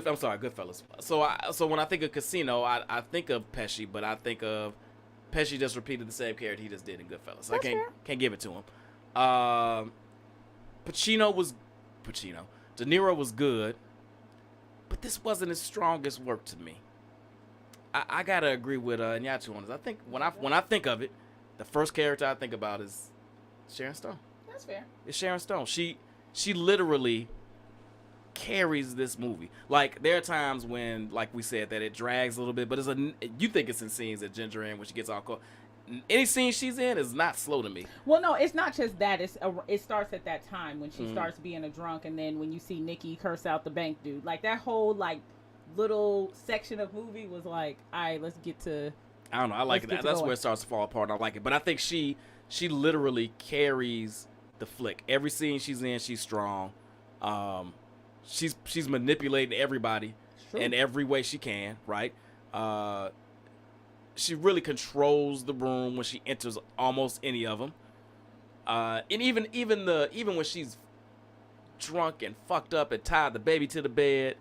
I'm sorry, Goodfellas. So when I think of Casino, I think of Pesci, but I think of Pesci just repeated the same character he just did in Goodfellas. I can't give it to him. De Niro was good, but this wasn't his strongest work to me. I gotta agree with Nyatu on this. I think when I think of it, the first character I think about is Sharon Stone. That's fair. It's Sharon Stone. She literally carries this movie. Like, there are times when, like we said, that it drags a little bit, but you think it's in scenes that Ginger in when she gets all caught. Any scene she's in is not slow to me. Well, no, it's not just that. It starts at that time when she starts being a drunk, and then when you see Nicky curse out the bank dude. Like, that whole, like, little section of movie was like, all right, let's get to... I don't know. I like it. That's where it starts to fall apart. I like it. But I think she literally carries the flick. Every scene she's in, she's strong. She's manipulating everybody in every way she can, right? She really controls the room when she enters almost any of them. And even when she's drunk and fucked up and tied the baby to the bed,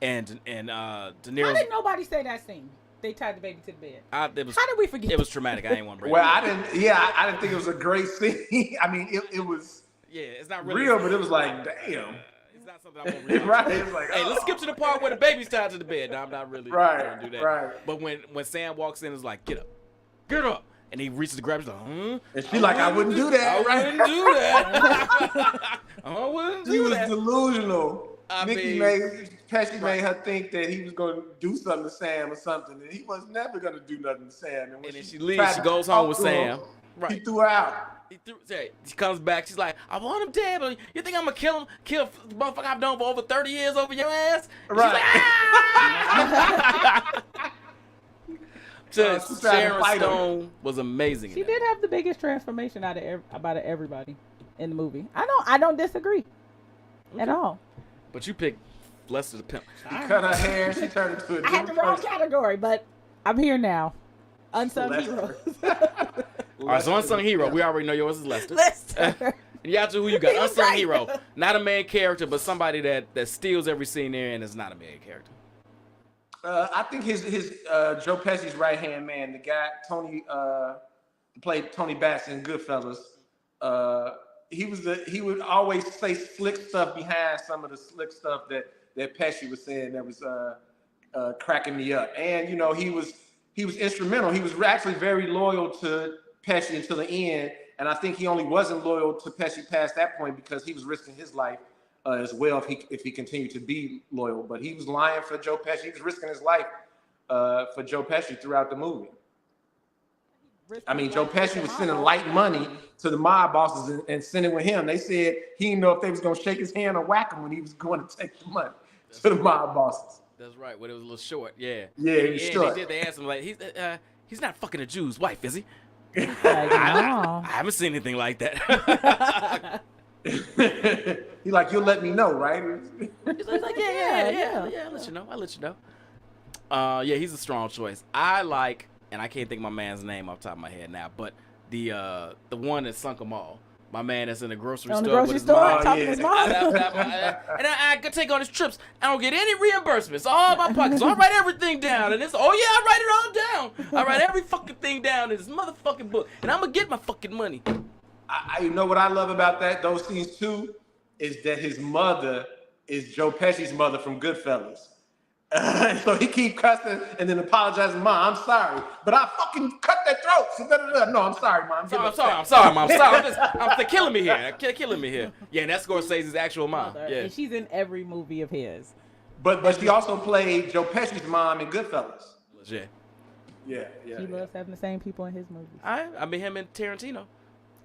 and De Niro. Why didn't nobody say that scene? They tied the baby to the bed. How did we forget? It was traumatic. I ain't want to bring well, it up. I didn't think it was a great scene. I mean, it was. Yeah, it's not really real, but it was like, damn. It's not something I want to read. Right. It's like, hey, let's skip to the part where the baby's tied to the bed. No, I'm not really going to do that. Right. But when Sam walks in, it's like, get up. And he reaches to grab her. And she's like, I wouldn't do that. I wouldn't do that. I wouldn't do that. She was delusional. Pesci made her think that he was going to do something to Sam or something, and he was never going to do nothing to Sam. And then she leaves. She goes home with Sam. Right. He threw her out. She comes back. She's like, I want him dead, but you think I'm going to kill the motherfucker I've known for over 30 years over your ass? And right. She's like, Sharon Stone was amazing. She did have the biggest transformation out of everybody in the movie. I don't disagree at all. But you picked Lester the Pimp. She cut her hair. She turned into a I had the wrong category, but I'm here now. Unsung heroes. All right, so unsung hero. We already know yours is Lester. Yatu, who you got? Unsung hero. Not a main character, but somebody that steals every scene there and is not a main character. I think his Joe Pesci's right-hand man, the guy, Tony, played Tony Bass in Goodfellas. He would always say slick stuff behind some of the slick stuff that Pesci was saying that was cracking me up. And you know, he was instrumental. He was actually very loyal to Pesci until the end, and I think he only wasn't loyal to Pesci past that point because he was risking his life as well if he continued to be loyal. But he was lying for Joe Pesci. He was risking his life for Joe Pesci throughout the movie. I mean, Joe Pesci was sending light money to the mob bosses and sending with him. They said he didn't know if they was going to shake his hand or whack him when he was going to take the money to the mob bosses. That's right. When it was a little short. Yeah. Yeah, he was short. They asked him, like, he's not fucking a Jew's wife, is he? I haven't seen anything like that. He like, you'll let me know, right? He's like, yeah. I'll let you know. Yeah, he's a strong choice. I like, and I can't think of my man's name off the top of my head now, but the one that sunk them all. My man that's in the grocery store. On the grocery store, talking to his mom. And I could take on his trips. I don't get any reimbursements. All my pockets. So I write everything down. And it's, I write it all down. I write every fucking thing down in this motherfucking book. And I'm going to get my fucking money. You know what I love about those scenes too? Is that his mother is Joe Pesci's mother from Goodfellas. So he keep cussing and then apologizing, Mom, I'm sorry, but I fucking cut their throats. No, I'm sorry, Mom. I'm sorry, Mom. They're killing me here. They're killing me here. Yeah, and that's Scorsese's actual mom. Yeah. And she's in every movie of his. But she also played Joe Pesci's mom in Goodfellas. Legit. Yeah. He loves having the same people in his movies. I mean, him and Tarantino.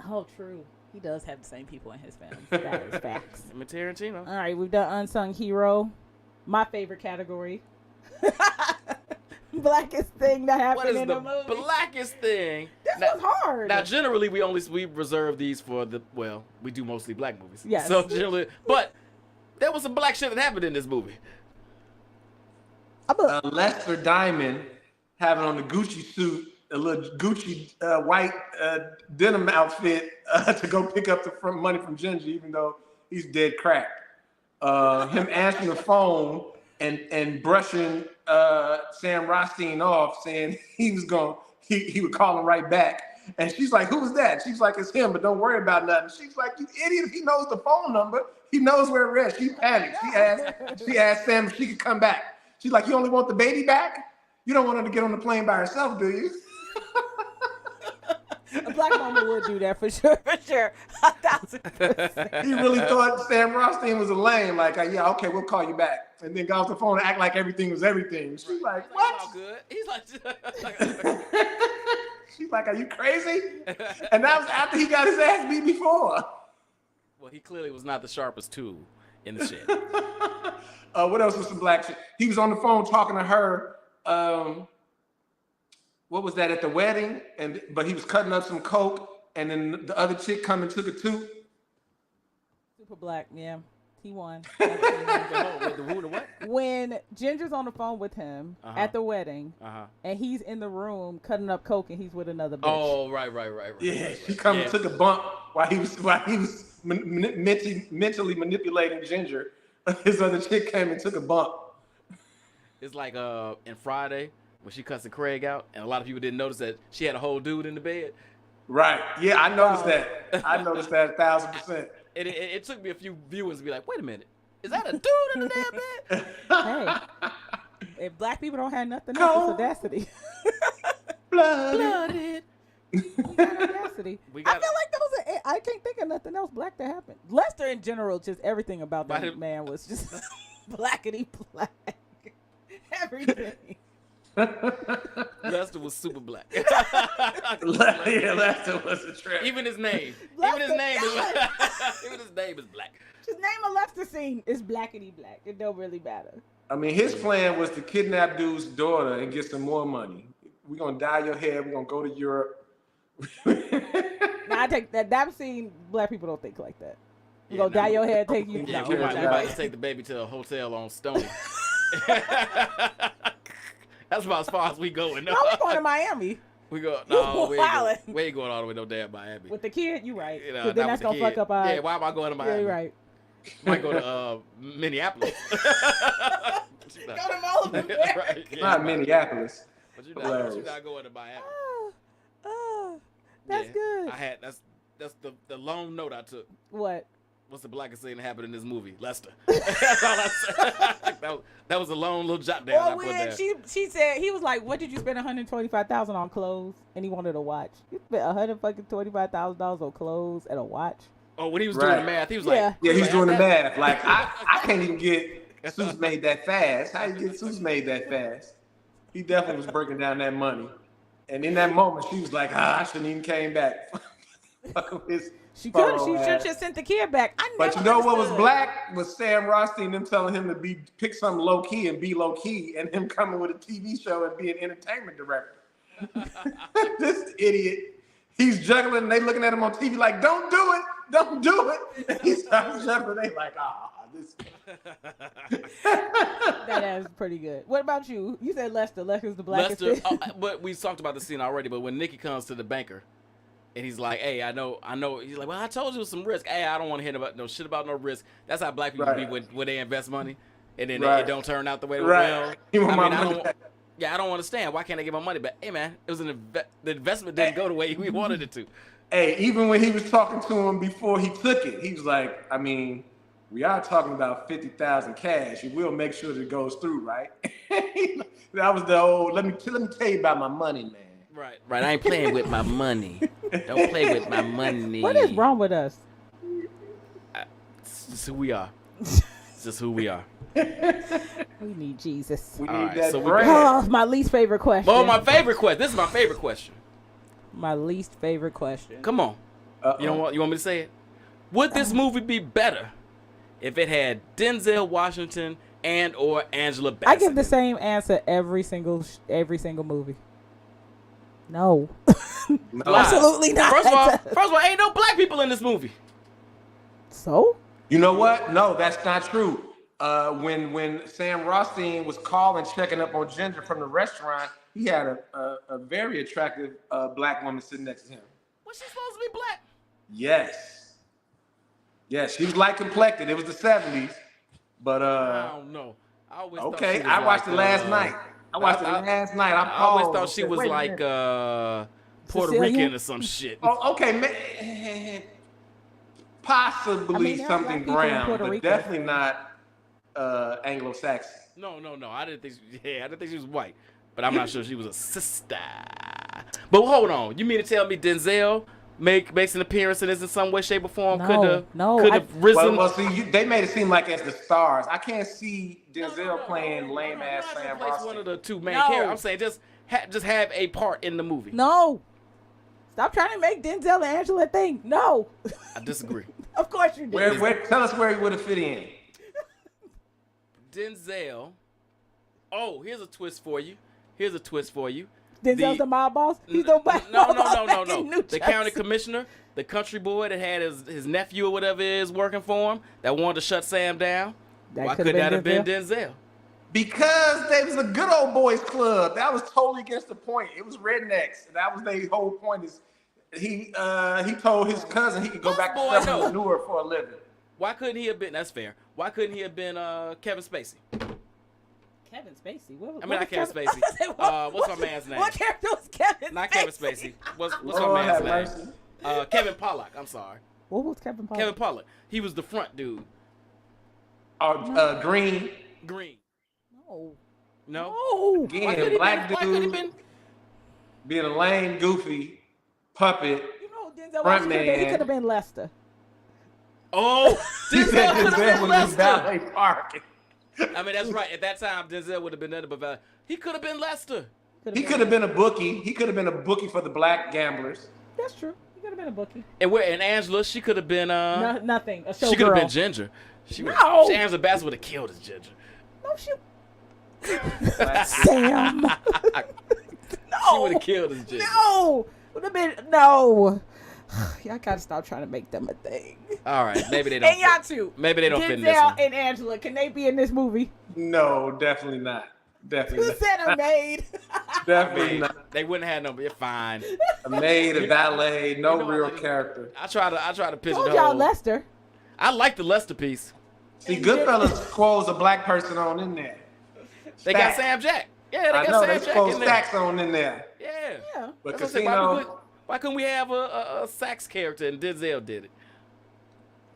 Oh, true. He does have the same people in his films. That is facts. Him and Tarantino. All right, we've done Unsung Hero. My favorite category. Blackest thing that happened in the movie. What is the blackest thing? This was hard. Now, generally, we reserve these for we do mostly black movies. Yes. So generally, but there was some black shit that happened in this movie. Lester Diamond having on the Gucci suit, a little Gucci white denim outfit to go pick up the money from Ginger, even though he's dead crack. Him answering the phone and brushing Sam Rothstein off, saying he would call him right back. And she's like, "Who's that?" She's like, "It's him, but don't worry about nothing." She's like, "You idiot! He knows the phone number. He knows where it is." She panicked. She asked Sam if she could come back. She's like, "You only want the baby back? You don't want her to get on the plane by herself, do you?" A black mama would do that for sure. 1,000%. He really thought Sam Rothstein was a lame. Like, yeah, okay, we'll call you back. And then got off the phone and act like everything was everything. She's like, what? All good. He's like, she's like, are you crazy? And that was after he got his ass beat before. Well, he clearly was not the sharpest tool in the shed. What else was some black shit? He was on the phone talking to her. What was that at the wedding? But he was cutting up some coke, and then the other chick come and took a toot. Super black, yeah. He won. What? When Ginger's on the phone with him at the wedding, and he's in the room cutting up coke, and he's with another bitch. Oh, right. Yeah, she come and took a bump while he was mentally manipulating Ginger. His other chick came and took a bump. It's like in Friday when she cussing Craig out, and a lot of people didn't notice that she had a whole dude in the bed. Right. Yeah, I noticed that. I noticed that 1,000%. It took me a few viewers to be like, wait a minute, is that a dude in the damn bed? Hey, if black people don't have nothing else, it's audacity. Blooded. Audacity. I feel like I can't think of nothing else black that happened. Lester in general, just everything about that man was just blackity black. Everything. Lester was super black. Yeah, Lester was a trip. Even his name. Lester, even his name is black. Just name a Lester scene. It's blackity black. It don't really matter. I mean, his plan was to kidnap dude's daughter and get some more money. We're gonna dye your hair. We're gonna go to Europe. Now I take that scene. Black people don't think like that. You gonna dye your hair, take you. Yeah, we might take the baby to a hotel on Stony. That's about as far as we going. No, we're going to Miami. We ain't going all the way no damn Miami. With the kid, you right. You know, then that's gonna fuck up our. Yeah, why am I going to Miami? Yeah, you're right. Might go to Minneapolis. Go to Mall of America. Right, yeah, Not Minneapolis. But you're not going to Miami. That's good. I had that's the long note I took. What? What's the blackest thing that happened in this movie? Lester. That's all I said. that was a long little jot down. Well, when she said, he was like, "What did you spend $125,000 on clothes?" And he wanted a watch. You spent $125,000 on clothes and a watch. Oh, when he was doing the math, he was like, "Yeah, he's doing the math. Like I can't even get suits made that fast. How you get suits made that fast?" He definitely was breaking down that money. And in that moment, she was like, I shouldn't even came back. She could. She should have just sent the kid back. But you know what was black was Sam Rothstein, them telling him to pick something low key and be low key, and him coming with a TV show and be an entertainment director. This idiot, he's juggling. And they looking at him on TV like, "Don't do it, Don't do it. He starts jumping. They like, this. That is pretty good. What about you? You said Lester. Lester's the blackest. Lester, but we talked about the scene already. But when Nikki comes to the banker, and he's like, "Hey, I know." He's like, "Well, I told you it was some risk. Hey, I don't want to hear about no shit about no risk." That's how black people be when they invest money, and then it don't turn out the way well. I don't understand. Why can't I get my money back? Hey, man, it was the investment didn't go the way we wanted it to. Hey, even when he was talking to him before he took it, he was like, I mean, we are talking about 50,000 cash. You will make sure that it goes through, right? That was the old, let me tell you about my money, man. Right. I ain't playing with my money. Don't play with my money. What is wrong with us? It's just who we are. It's just who we are. We need Jesus. We need that so bread. My least favorite question. Oh, my favorite question. This is my favorite question. My least favorite question. Come on. You want me to say it? Would this movie be better if it had Denzel Washington and or Angela Bassett? I give the same answer every single movie. No. Absolutely not. First of all, ain't no black people in this movie. So? You know what? No, that's not true. When Sam Rothstein was calling, checking up on Ginger from the restaurant, he had a very attractive black woman sitting next to him. Was she supposed to be black? Yes, she was light complected. It was the 70s, but I don't know. I watched it last night. I always thought she was like Puerto Rican or some shit. Oh, okay, man. Possibly something brown, but definitely not Anglo-Saxon. No. I didn't think she was white, but I'm not sure she was a sister. But hold on, you mean to tell me Denzel makes an appearance in this in some way, shape, or form? Could have risen. Well, see, they made it seem like as the stars. I can't see Denzel playing lame ass Sam Rothstein. One of the two main characters. I'm saying just have a part in the movie. No. Stop trying to make Denzel and Angela a thing. No. I disagree. Of course you did. Tell us where he would have fit in. Denzel. Oh, here's a twist for you. Denzel's the mob boss? He's the black No. The county commissioner, the country boy that had his nephew or whatever is working for him that wanted to shut Sam down. Why could that have been Denzel? Because they was a good old boys club. That was totally against the point. It was rednecks. And that was their whole point is he told his cousin he could go back to selling manure for a living. Why couldn't he have been, that's fair. Why couldn't he have been Kevin Spacey? Kevin Spacey? Not Kevin Spacey. What's my man's name? What character was Kevin Spacey? Not Kevin Spacey. What's my man's name? Kevin Pollak. I'm sorry. What was Kevin Pollak? Kevin Pollak. He was the front dude. Green. No. Again, black dude being a lame, goofy puppet. You know, Denzel Washington, he could have been Lester. Oh, Denzel could have been Lester. Ballet Park. I mean, that's right. At that time, Denzel would have been nothing but he could have been Lester. He could have been a bookie. He could have been a bookie for the black gamblers. That's true. He could have been a bookie. And Angela, she could have been nothing. A show she could have girl. been Ginger. Angela Bassett would have killed as Ginger. No, Sam. No. She would have killed as Ginger. No. Would have been no. Y'all gotta stop trying to make them a thing. All right, maybe they don't. And y'all too. Maybe they don't fit in this Denzel one. and Angela, can they be in this movie? No, definitely not. Definitely. Who said a maid? Definitely not. They wouldn't have no. You're fine. A maid, a valet, no real character. I try to pitch Told it. y'all Lester. I like the Lester piece. See, Goodfellas throws a black person on in there. They got Sam Jack. Yeah, they got Sam Jack in there. Stacks on in there. Yeah. But That's Casino. Why couldn't we have a sax character and Denzel did it?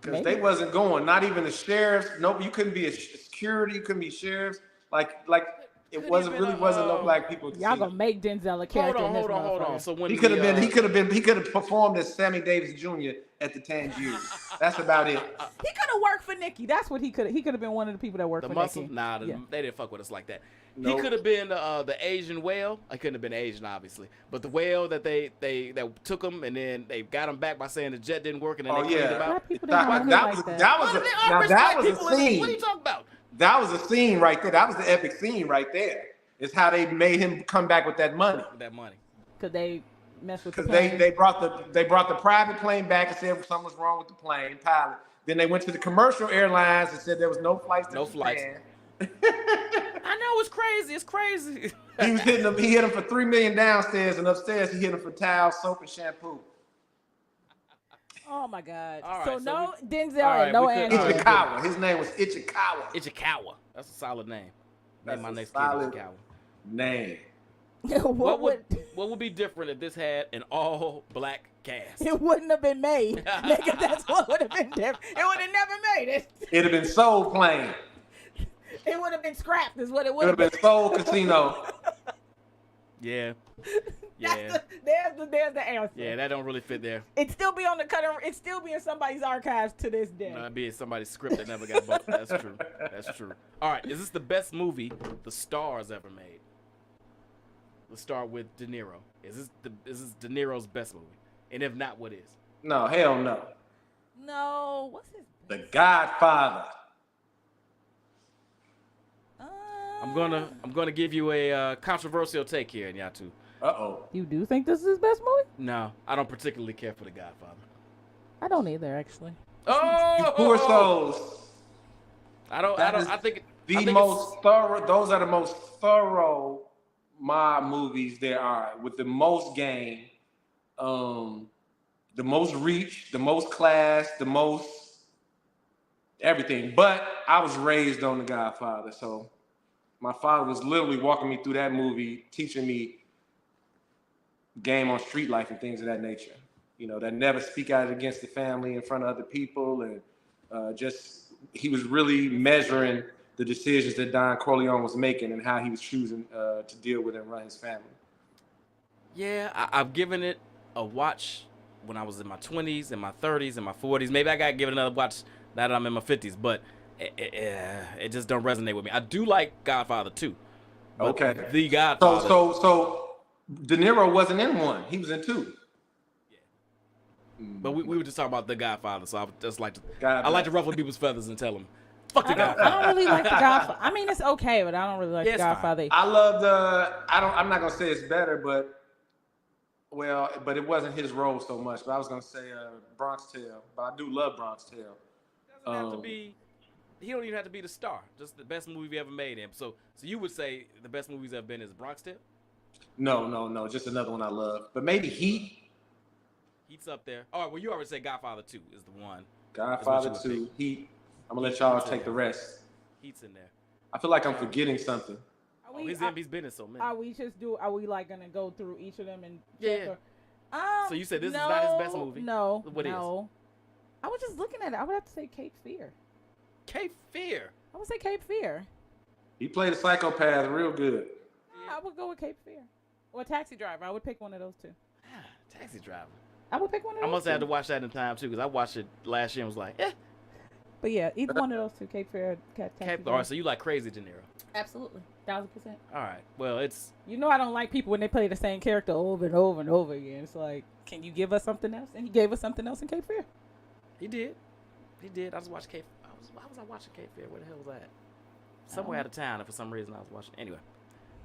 Because they wasn't going. Not even the sheriffs. Nope. You couldn't be a security. You couldn't be sheriffs. Like it wasn't no black people. Y'all gonna make Denzel a character. Hold on. So when he could have performed as Sammy Davis Jr. at the Tangiers. That's about it. He could have worked for Nikki. That's what he could have been one of the people that worked for muscle? Nikki. Nah, they didn't fuck with us like that. Nope. He could have been the Asian whale. I couldn't have been Asian, obviously, but the whale that they took him and then they got him back by saying the jet didn't work and then they cleaned him out. That was a scene. What are you talking about? That was a scene right there. That was the epic scene right there. It's how they made him come back with that money. Cause they mess with the Because plane. they brought the private plane back and said something was wrong with the plane pilot. Then they went to the commercial airlines and said there was no flights to Japan. I know, it's crazy. It's crazy. He was hitting them. He hit them for $3 million downstairs, and upstairs he hit them for towels, soap, and shampoo. Oh my God! All So right, no so Denzel, all right, no we could- Angela. Ichikawa. His name was Ichikawa. Ichikawa. That's a solid name. That's Name my a next kid solid Ichikawa. name. What would be different if this had an all black cast? It wouldn't have been made. Nigga, that's what would have been different. It would have never made it. It'd have been Soul Plane. It would have been scrapped, is what it It would would have have been Soul Casino. Yeah. There's the answer. Yeah, that don't really fit there. It'd still be on the cut. It'd still be in somebody's archives to this day. No, it'd be somebody's script that never got booked. That's true. That's true. All right, is this the best movie the Stars ever made? Let's start with De Niro. Is this De Niro's best movie? And if not, what is? No, hell no. No, what's his? The Godfather. I'm gonna give you a controversial take here, Nyatu. Uh-oh. You do think this is his best movie? No, I don't particularly care for The Godfather. I don't either, actually. Oh, you poor souls. I think those are the most thorough mob movies there are, with the most game, the most reach, the most class, the most everything. But I was raised on The Godfather, so my father was literally walking me through that movie, teaching me game on street life and things of that nature. You know, that never speak out against the family in front of other people, and he was really measuring the decisions that Don Corleone was making and how he was choosing to deal with and run his family. Yeah, I've given it a watch when I was in my 20s, in my 30s, in my 40s. Maybe I got to give it another watch now that I'm in my 50s, but it just don't resonate with me. I do like Godfather 2. Okay. The Godfather. So De Niro wasn't in 1. He was in 2. But we were just talking about The Godfather, so I would just like to God I like to ruffle people's feathers and tell them, fuck The Godfather. I don't really like The Godfather. I mean, it's okay, but I don't really like The Godfather. I love I'm not gonna say it's better, but it wasn't his role so much. But I was gonna say Bronx Tale. But I do love Bronx Tale. Doesn't have to be. He don't even have to be the star. Just the best movie we ever made him. So you would say the best movies ever been is Bronx Tale? No. Just another one I love. But maybe Heat. Heat's up there. All right. Well, you already said Godfather 2 is the one. Godfather 2, Heat. I'm gonna let y'all take the rest. Heat's in there. I feel like I'm forgetting something. He's been in so many. Are we like gonna go through each of them and yeah? So you said this is not his best movie? No. What is? I was just looking at it. I would have to say Cape Fear. Cape Fear. I would say Cape Fear. He played a psychopath real good. I would go with Cape Fear. Or Taxi Driver. I would pick one of those two. Taxi Driver. I would pick one of those. I must have to watch that in time too, because I watched it last year and was like, eh. But yeah, either one of those two, Cape Fear, Taxi Driver. All right, so you like Crazy De Niro? Absolutely, 1000%. All right, well it's. You know I don't like people when they play the same character over and over and over again. It's like, can you give us something else? And he gave us something else in Cape Fear. He did. I just watched Cape. Why was I watching Cape Fear? Where the hell was that? Somewhere out of town, and for some reason I was watching. Anyway,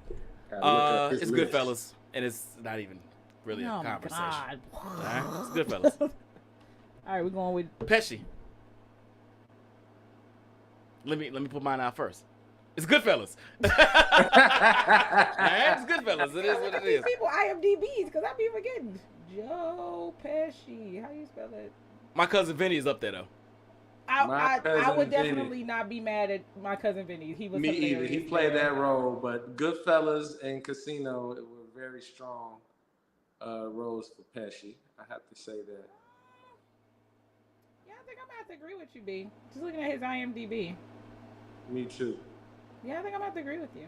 it's Goodfellas, and it's not even really a conversation. God. All right, it's Goodfellas. All right, we're going with Pesci. Let me put mine out first. It's Goodfellas. All right, it's Goodfellas. It is what it is. People IMDb's because I be forgetting. Joe Pesci. How you spell it? My cousin Vinny is up there though. I would definitely not be mad at my cousin Vinny. He was me hilarious. either. He played that role, but Goodfellas and Casino were very strong roles for Pesci. I have to say that. Yeah, I think I'm gonna have to agree with you, B. Just looking at his IMDb. Me too. Yeah, I think I'm gonna have to agree with you.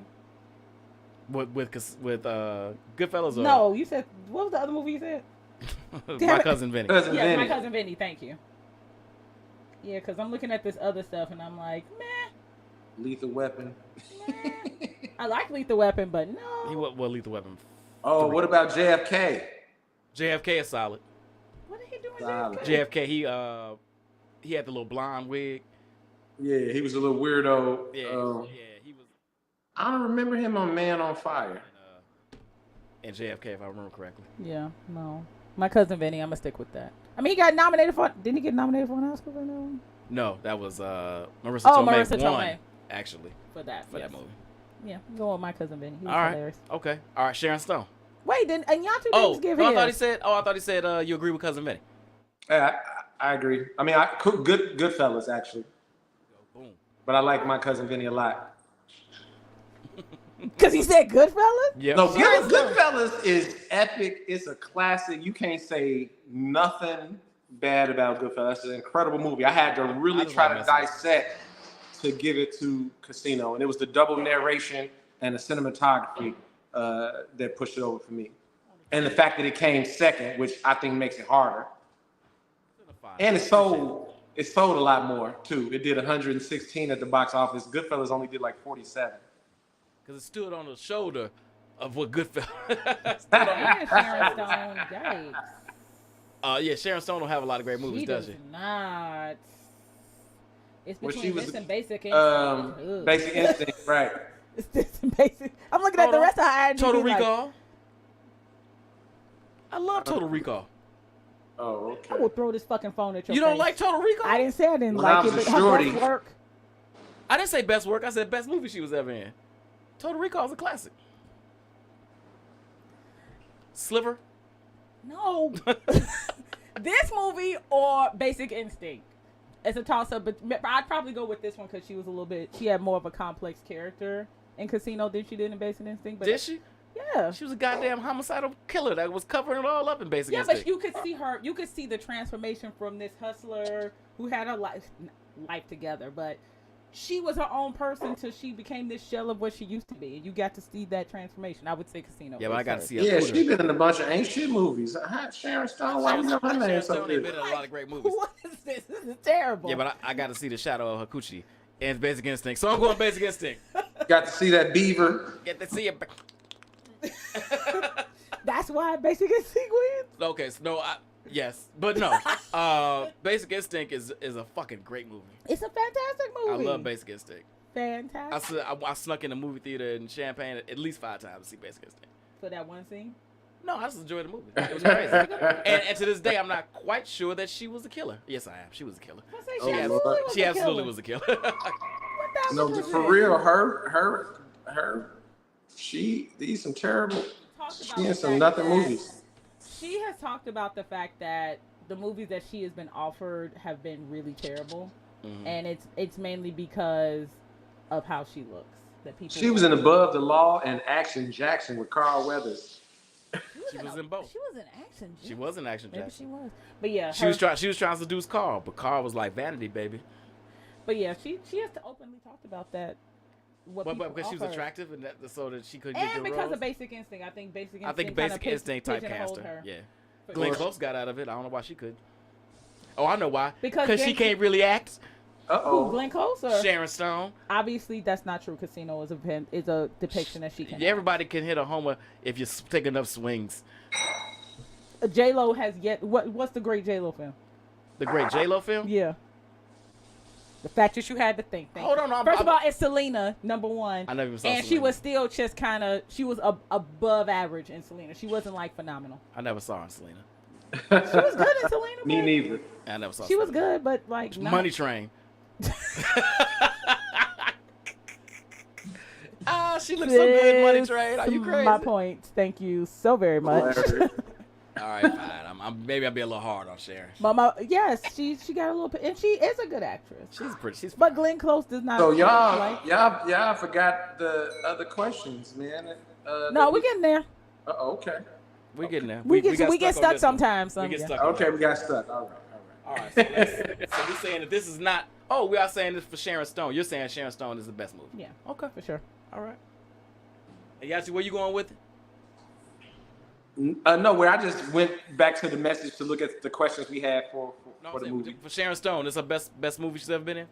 With Goodfellas? Or? No, you said what was the other movie you said? My cousin Vinny. Yes, My Cousin Vinny. Thank you. Yeah, because I'm looking at this other stuff and I'm like, meh. Lethal Weapon. Meh. I like Lethal Weapon, but no. What Lethal Weapon? Oh, what about JFK? JFK is solid. What did he do in JFK? He had the little blonde wig. Yeah, he was a little weirdo. Yeah, he was. I don't remember him on Man on Fire. and JFK, if I remember correctly. Yeah, no. My cousin Vinny, I'm gonna stick with that. I mean, he got nominated for. Didn't he get nominated for an Oscar for that one? No, that was Marissa Marissa Tomei won, Tomei. actually, For that movie. Yeah, I'm going with my cousin Vinny. He was all right. hilarious. Okay. All right. Sharon Stone. Wait, and y'all two didn't give his. I thought he said you agree with cousin Vinny. Yeah, I agree. I mean, good fellas actually. Boom. But I like my cousin Vinny a lot. Because he said Goodfellas? Yeah. No, Goodfellas is epic. It's a classic. You can't say nothing bad about Goodfellas. It's an incredible movie. I had to really try to dissect to give it to Casino. And it was the double narration and the cinematography that pushed it over for me. And the fact that it came second, which I think makes it harder. And it sold a lot more, too. It did 116 at the box office. Goodfellas only did like 47. Because it stood on the shoulder of what Goodfellas. And Sharon Stone, yikes. Yeah, Sharon Stone don't have a lot of great movies, does she? Not. It's Well, between she was, this and Basic Instinct. Basic Instinct, right. It's this and Basic. I'm looking at the rest of her IMDb. Total Recall. I love Total Recall. Oh, okay. I will throw this fucking phone at your face. You don't like Total Recall? I didn't say I didn't When I like it, was but a her shorty. best work. I didn't say best work. I said best movie she was ever in. Total Recall is a classic. Sliver? No. This movie or Basic Instinct? It's a toss-up, but I'd probably go with this one because she had more of a complex character in Casino than she did in Basic Instinct. But Did she? Yeah. She was a goddamn homicidal killer that was covering it all up in Basic Instinct. But you could see the transformation from this hustler who had her life together, but she was her own person till she became this shell of what she used to be. And you got to see that transformation. I would say Casino. Yeah, but I got to see her. Yeah, she's been in a bunch of ain't shit movies. Sharon Stone, why you know her name Sharon so Stone ain't good? been in a lot of great movies. What is this? This is terrible. Yeah, but I got to see the shadow of her coochie and Basic Instinct. So I'm going Basic Instinct. Got to see that beaver. Get to see it. That's why Basic Instinct wins. Okay, so no, yes, but no. Basic Instinct is a fucking great movie. It's a fantastic movie. I love Basic Instinct. Fantastic. I snuck in the movie theater in Champaign at least 5 times to see Basic Instinct. For that one scene? No, I just enjoyed the movie. It was crazy. and to this day, I'm not quite sure that she was a killer. Yes, I am. She was a killer. She absolutely was a killer. No, for real, these some terrible. She in some nothing movies. She has talked about the fact that the movies that she has been offered have been really terrible, and it's mainly because of how she looks. That people. She was in Above the Law and Action Jackson with Carl Weathers. She was in both. She was in Action Jackson. She was in Action Maybe Jackson. she was. But yeah, she was trying to seduce Carl, but Carl was like, vanity, baby. But yeah, she has openly talked about that. But because she was attractive and so that she couldn't get and the because roles? of Basic Instinct, I think Basic Instinct typecast her. Yeah. Glenn Close got out of it. I don't know why she could. Oh, I know why. Because she can't really act. Who, Glenn Close or Sharon Stone? Obviously, that's not true. Casino is a depiction that she can. Yeah, everybody can hit a homer if you take enough swings. J-Lo has yet. What's the great J-Lo film? The great J-Lo film? Yeah. The fact that you had to think. Hold on. First of all, it's Selena, number one. I never even saw And Selena. she was still just kind of, she was above average in Selena. She wasn't like phenomenal. I never saw her in Selena. She was good in Selena. Me neither. I never saw She Selena. was good, but like. Money Train. She looks so good in Money Train. Are you crazy? My point. Thank you so very much. All right, fine. Maybe I'll be a little hard on Sharon. Yes, she got a little, and she is a good actress. She's pretty. She's. But Glenn Close does not. So y'all forgot the other questions, man. No, we're getting there. Okay. We're getting there. We get stuck sometimes. We get stuck. Okay, we got stuck. All right. So we're saying that this is not. Oh, we are saying this for Sharon Stone. You're saying Sharon Stone is the best movie. Yeah. Okay, for sure. All right. And Yassi, where you going with it? No, where I just went back to the message to look at the questions we had for the movie. For Sharon Stone, this is her best movie she's ever been in?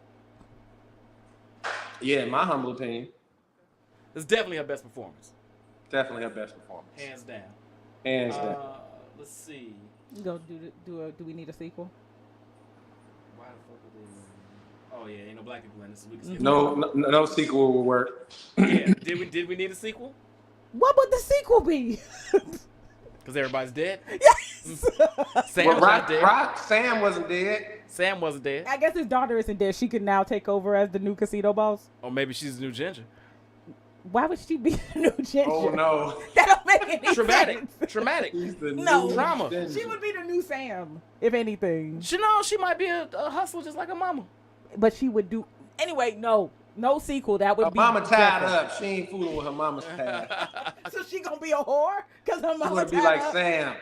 Yeah, in my humble opinion. It's definitely her best performance. Definitely her best performance. Hands down. Hands down. Let's see. Do we need a sequel? Why the fuck are they? Oh yeah, ain't no black people in this. So we can skip No sequel will work. Yeah. Did we need a sequel? What would the sequel be? Because everybody's dead. Yes. Sam's not dead. Sam wasn't dead. Sam wasn't dead. I guess his daughter isn't dead. She could now take over as the new casino boss. Or maybe she's the new Ginger. Why would she be the new Ginger? Oh no. That don't make any Traumatic. sense. Traumatic. No. Drama. She would be the new Sam, if anything. She might be a hustler just like her mama. But she would do anyway. No sequel. That would Her be. mama tied different. up. She ain't fooling with her mama's past. So she gonna be a whore because her She mama wanna be tied like up? Sam.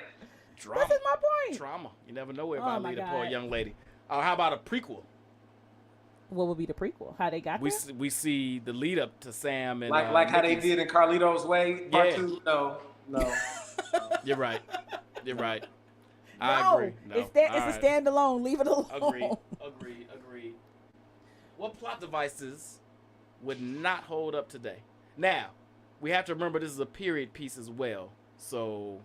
Drama. This is my point. Trauma. You never know where Oh might my lead a poor God. young lady. How about a prequel? What would be the prequel? How they got there? We see the lead up to Sam and Like how they Mickey's. did in Carlito's Way, part Yeah. 2? No. You're right. You're right. No, I agree. No. it's All a right. standalone. Leave it alone. Agreed. What plot devices would not hold up today? Now, we have to remember this is a period piece as well. So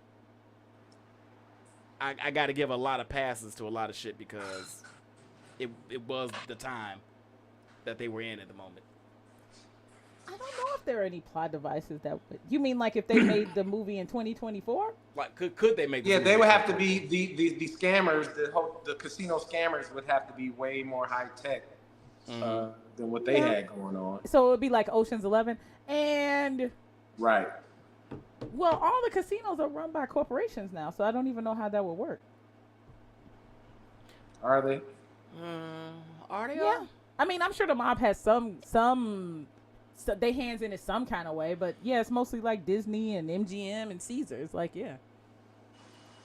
I got to give a lot of passes to a lot of shit because it was the time that they were in at the moment. I don't know if there are any plot devices that would. You mean like if they made the movie in 2024? Like, could they make? Yeah, they would have to be the scammers. The casino scammers would have to be way more high tech than what they had going on. So it would be like Ocean's 11, and Right. well, all the casinos are run by corporations now, so I don't even know how that would work. Are they? Are they? Yeah, I mean, I'm sure the mob has some so they hands in it some kind of way, but yeah, it's mostly like Disney and MGM and Caesars. Like, yeah,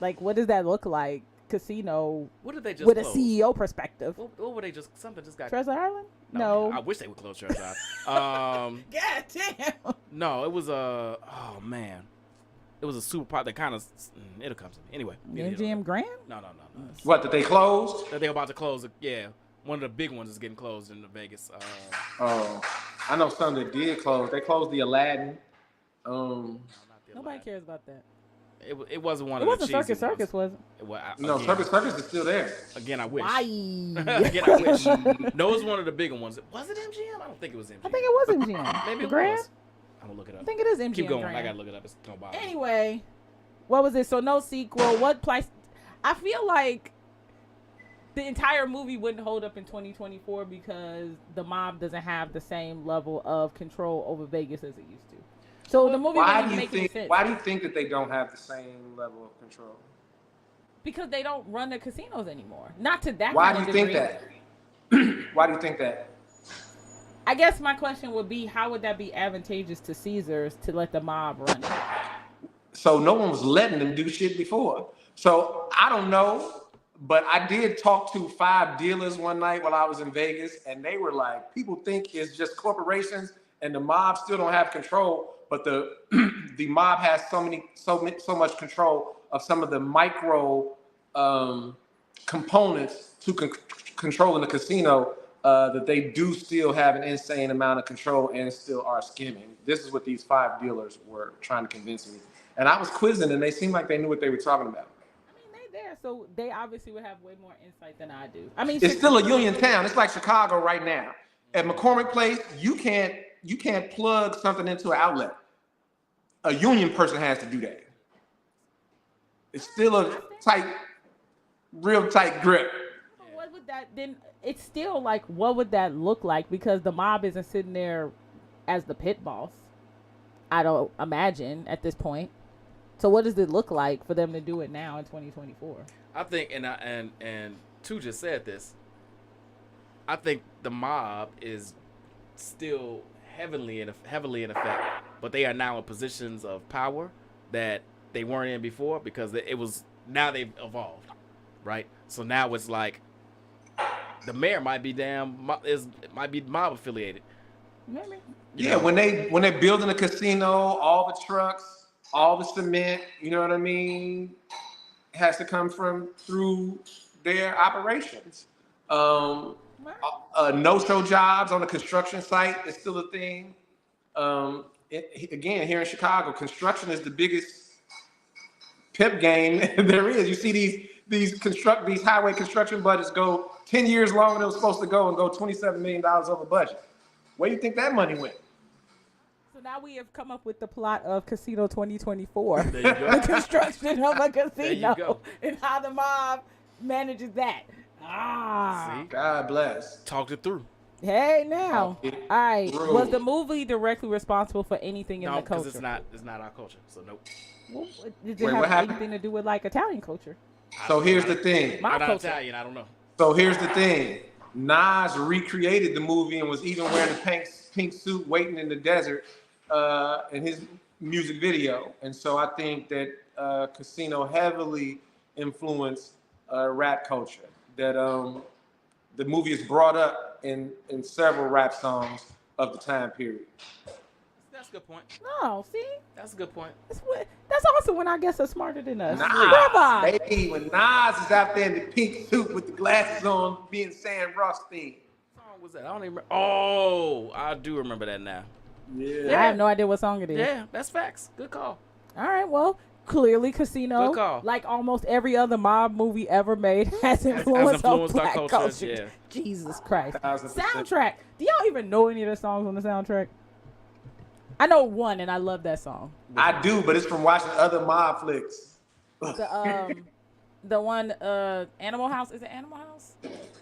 like what does that look like? Casino. What did they just with close? a CEO perspective? What were they just? Something just got. Treasure Island? No. No. I wish they would close Treasure Island. God damn. No, it was a. Oh man, it was a super pop that kind of. It'll come to me anyway. MGM Grand? No. What, that they closed? That they're about to close. Yeah, one of the big ones is getting closed in Vegas. Oh, I know some that did close. They closed the Aladdin. Nobody cares about that. It wasn't one It of the wasn't cheesy Circus Circus, was it? No, Circus is still there. Again, I wish. Why? Again, I wish. No, it was one of the bigger ones. Was it MGM? I don't think it was MGM. I think it was MGM. Maybe The it Grand? was. I'm gonna look it up. I think it is MGM Keep going. Grand. I gotta look it up. It's no bother. Anyway, what was it? So no sequel. What place? I feel like the entire movie wouldn't hold up in 2024 because the mob doesn't have the same level of control over Vegas as it used to. So the movie wouldn't make any sense. Why do you think that they don't have the same level of control? Because they don't run the casinos anymore. Not to that Why kind do of you think degree. that? Why do you think that? I guess my question would be, how would that be advantageous to Caesars to let the mob run it? So no one was letting them do shit before. So I don't know, but I did talk to 5 dealers one night while I was in Vegas, and they were like, people think it's just corporations and the mob still don't have control, but the mob has so much control of some of the micro components to controlling the casino that they do still have an insane amount of control and still are skimming. This is what these 5 dealers were trying to convince me. And I was quizzing, and they seemed like they knew what they were talking about. I mean, they there, so they obviously would have way more insight than I do. I mean, It's still a union town. It's like Chicago right now. At McCormick Place, you can't plug something into an outlet. A union person has to do that. It's still a real tight grip. What would that then? It's still like, what would that look like? Because the mob isn't sitting there as the pit boss. I don't imagine at this point. So what does it look like for them to do it now in 2024? I think, and Tu just said this. I think the mob is still heavily in effect, but they are now in positions of power that they weren't in before because now they've evolved, right? So now it's like the mayor might be mob affiliated. Maybe. Yeah, when they're building a casino, all the trucks, all the cement, you know what I mean, has to come through their operations. No-show jobs on the construction site is still a thing. Again, here in Chicago, construction is the biggest pip game there is. You see these highway construction budgets go 10 years longer than it was supposed to go and go $27 million over budget. Where do you think that money went? So now we have come up with the plot of Casino 2024. There you go. The construction of a casino. There you go. And how the mob manages that. See? God bless. Talked it through. Hey, now. All right. Through. Was the movie directly responsible for anything in No, the because culture? it's not our culture. So nope. Well, did it Wait, have what happened? anything to do with like Italian culture? So here's the thing. My I'm not culture. Italian. I don't know. So here's the thing. Nas recreated the movie and was even wearing a pink suit waiting in the desert in his music video. And so I think that Casino heavily influenced rap culture. That the movie is brought up in several rap songs of the time period. That's a good point. No, see? That's a good point. That's also when I guess are smarter than us. Nas, baby, when Nas is out there in the pink suit with the glasses on, being Sam Rothstein. What song was that? I don't even remember. Oh, I do remember that now. Yeah. I have no idea what song it is. Yeah, that's facts. Good call. All right, well, clearly Casino, Good call. like almost every other mob movie ever made, has influenced on influenced our black culture, culture. yeah. Jesus Christ. 1000%. Soundtrack. Do y'all even know any of the songs on the soundtrack? I know one, and I love that song. I do, but it's from watching other mob flicks. The one, Animal House. Is it Animal House?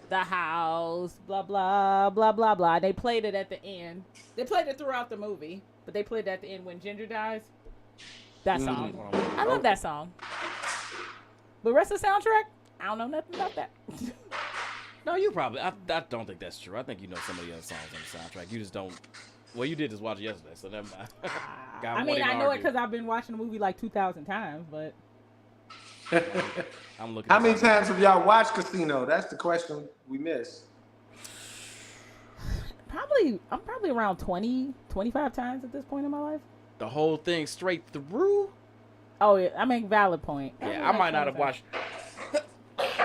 The House, blah, blah, blah, blah, blah. They played it at the end. They played it throughout the movie, but they played it at the end when Ginger dies. That song. I love that song. But rest of the soundtrack, I don't know nothing about that. No, you probably. I don't think that's true. I think you know some of the other songs on the soundtrack. You just don't. Well, you did just watch it yesterday, so never mind. I mean, I know it because I've been watching the movie like 2,000 times, but. I'm looking. How many times have y'all watched Casino? That's the question we missed. I'm probably around 20, 25 times at this point in my life. The whole thing straight through? Oh, yeah, I make valid point. Yeah, I might not have watched.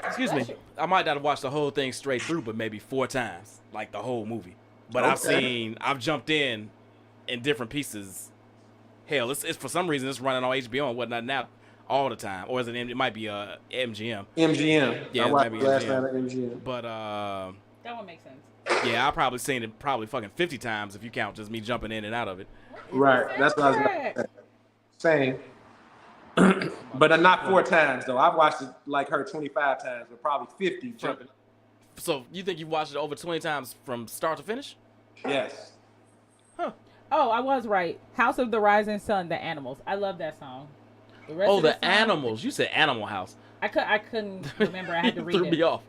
Excuse me. I might not have watched the whole thing straight through, but maybe 4 times, like the whole movie. But I've jumped in different pieces. Hell, it's for some reason it's running on HBO and whatnot now all the time, or is it might be MGM? MGM. Yeah, I watched maybe last MGM. night at MGM. But That one makes sense. yeah, I've probably seen it fucking 50 times if you count just me jumping in and out of it. Right. That's what I was about to say. Same. But not 4 times though. I've watched it like her 25 times, but probably 50 jumping. So you think you've watched it over 20 times from start to finish? Yes. Huh. Oh, I was right. House of the Rising Sun, The Animals. I love that song. The song, Animals. You said Animal House. I couldn't remember. I had to read Threw it. me off.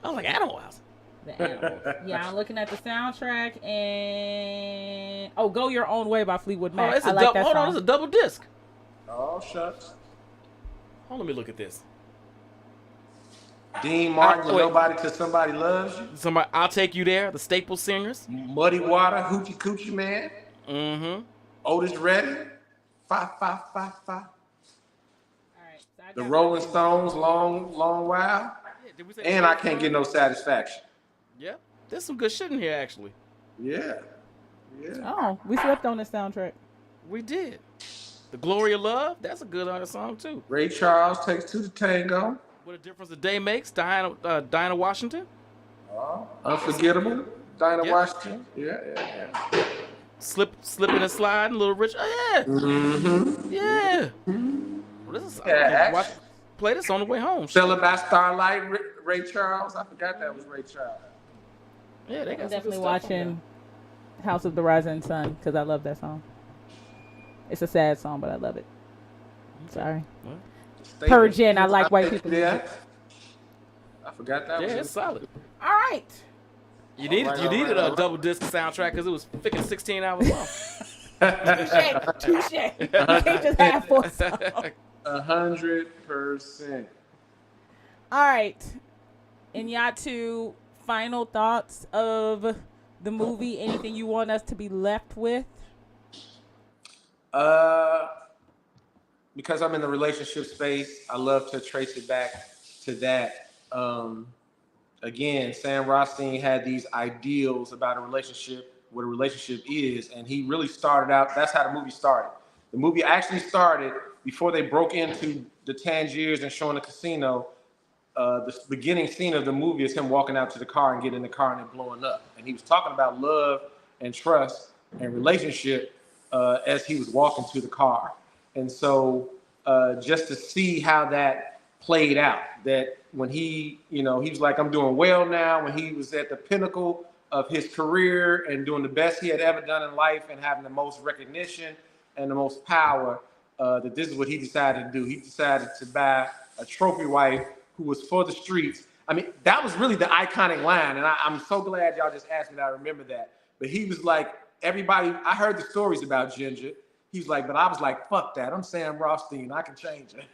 I was like, Animal House. The Animals. Yeah, I'm looking at the soundtrack and Go Your Own Way by Fleetwood Mac. It's I like that hold song. on, it's a double disc. Oh, shucks. Hold on, let me look at this. Dean Martin, Nobody Till Somebody Loves You. I'll Take You There, the Staple Singers. Muddy Water, Hoochie Coochie Man. Mm-hmm. Otis Redding. Fa, fa, fa, fa. All right, so The Rolling Stones, Long While. Yeah, And I Can't Get No Satisfaction. Yeah, there's some good shit in here, actually. Yeah. Yeah. Oh, we slept on this soundtrack. We did. The Glory of Love, that's a good song, too. Ray Charles, Takes 2 to Tango. What a Difference a Day Makes, Dinah Washington. Unforgettable. Dinah Yeah. Washington. Yeah. Slipping and Sliding, Little Rich. Oh, yeah. Mm-hmm. Yeah. Well, this is, Yeah, play this on the way home. Sell It by Starlight, Ray Charles. I forgot that was Ray Charles. Yeah, they I'm got some good definitely stuff on watching House of the Rising Sun because I love that song. It's a sad song, but I love it. Sorry. Per Jen, I like white people. Yeah. I forgot that there. was Yeah, it's solid. All right. You needed a double disc soundtrack because it was freaking 16 hours long. Touche. You can't just have 4 songs. 100%. All right. And y'all two final thoughts of the movie. Anything you want us to be left with? Because I'm in the relationship space, I love to trace it back to that. Again, Sam Rothstein had these ideals about a relationship, what a relationship is, and he really started out, that's how the movie started. The movie actually started before they broke into the Tangiers and showing the casino. The beginning scene of the movie is him walking out to the car and getting in the car and it blowing up. And he was talking about love and trust and relationship as he was walking to the car. And so just to see how that played out, that when he was like, I'm doing well now, when he was at the pinnacle of his career and doing the best he had ever done in life and having the most recognition and the most power, that this is what he decided to do. He decided to buy a trophy wife who was for the streets. I mean, that was really the iconic line. And I'm so glad y'all just asked me that I remember that. But he was like, everybody, I heard the stories about Ginger. He was like, but I was like, fuck that. I'm Sam Rothstein. I can change it.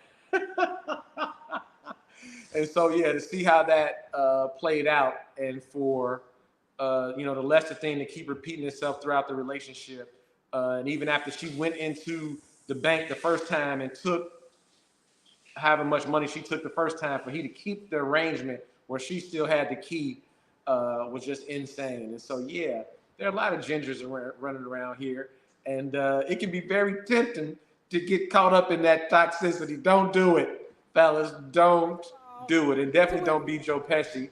And so, yeah, to see how that played out and for, the Lester thing to keep repeating itself throughout the relationship. And even after she went into the bank the first time and took however much money she took the first time, for he to keep the arrangement where she still had the key was just insane. And so, yeah, there are a lot of Gingers running around here. And it can be very tempting to get caught up in that toxicity. Don't do it, fellas. Don't do it. And definitely don't be Joe Pesci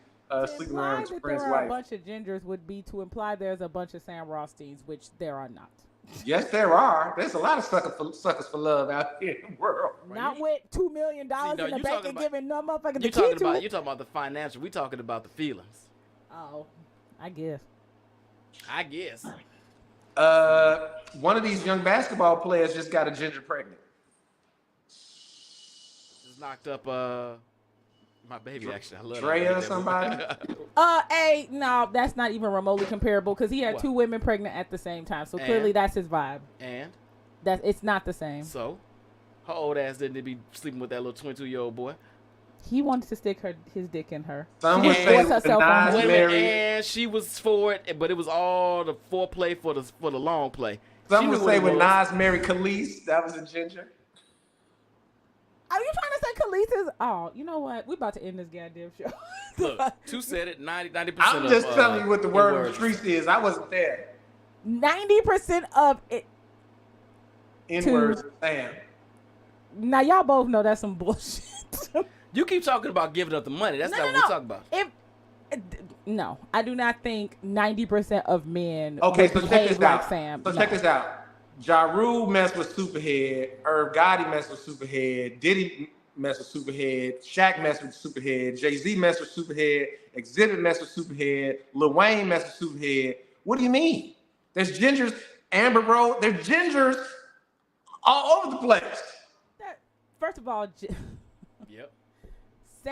sleeping around with your friend's wife. A bunch of Gingers would be to imply there's a bunch of Sam Rothsteins, which there are not. Yes, there are. There's a lot of suckers for love out here in the world. Not with $2 million in the bank and giving no motherfucker the key to it. You're talking about the financial. We talking about the feelings. Oh, I guess. One of these young basketball players just got a Ginger pregnant. Just knocked up my baby. Actually, I love Drea or somebody. No, that's not even remotely comparable because he had two women pregnant at the same time. So clearly that's his vibe. And it's not the same. So her old ass didn't be sleeping with that little 22-year-old boy. He wanted to stick his dick in her. Some would say and she was for it, but it was all the foreplay for the long play. Some would say when Nas married Khalees, that was a Ginger. Are you trying to say Khalees is? Oh, you know what? We about to end this goddamn show. Look, two said it. 90%. I'm just telling you what the word of the streets is. I wasn't there. 90% of it. N-words, Sam. Now y'all both know that's some bullshit. You keep talking about giving up the money. That's not what we're talking about. No, I do not think 90% of men okay, so check this like out. Sam. Check this out. Ja Rule messed with Superhead. Irv Gotti messed with Superhead. Diddy messed with Superhead. Shaq messed with Superhead. Jay-Z messed with Superhead. Exhibit messed with Superhead. Lil Wayne messed with Superhead. What do you mean? There's Gingers. Amber Rose. There's Gingers all over the place. First of all, yep.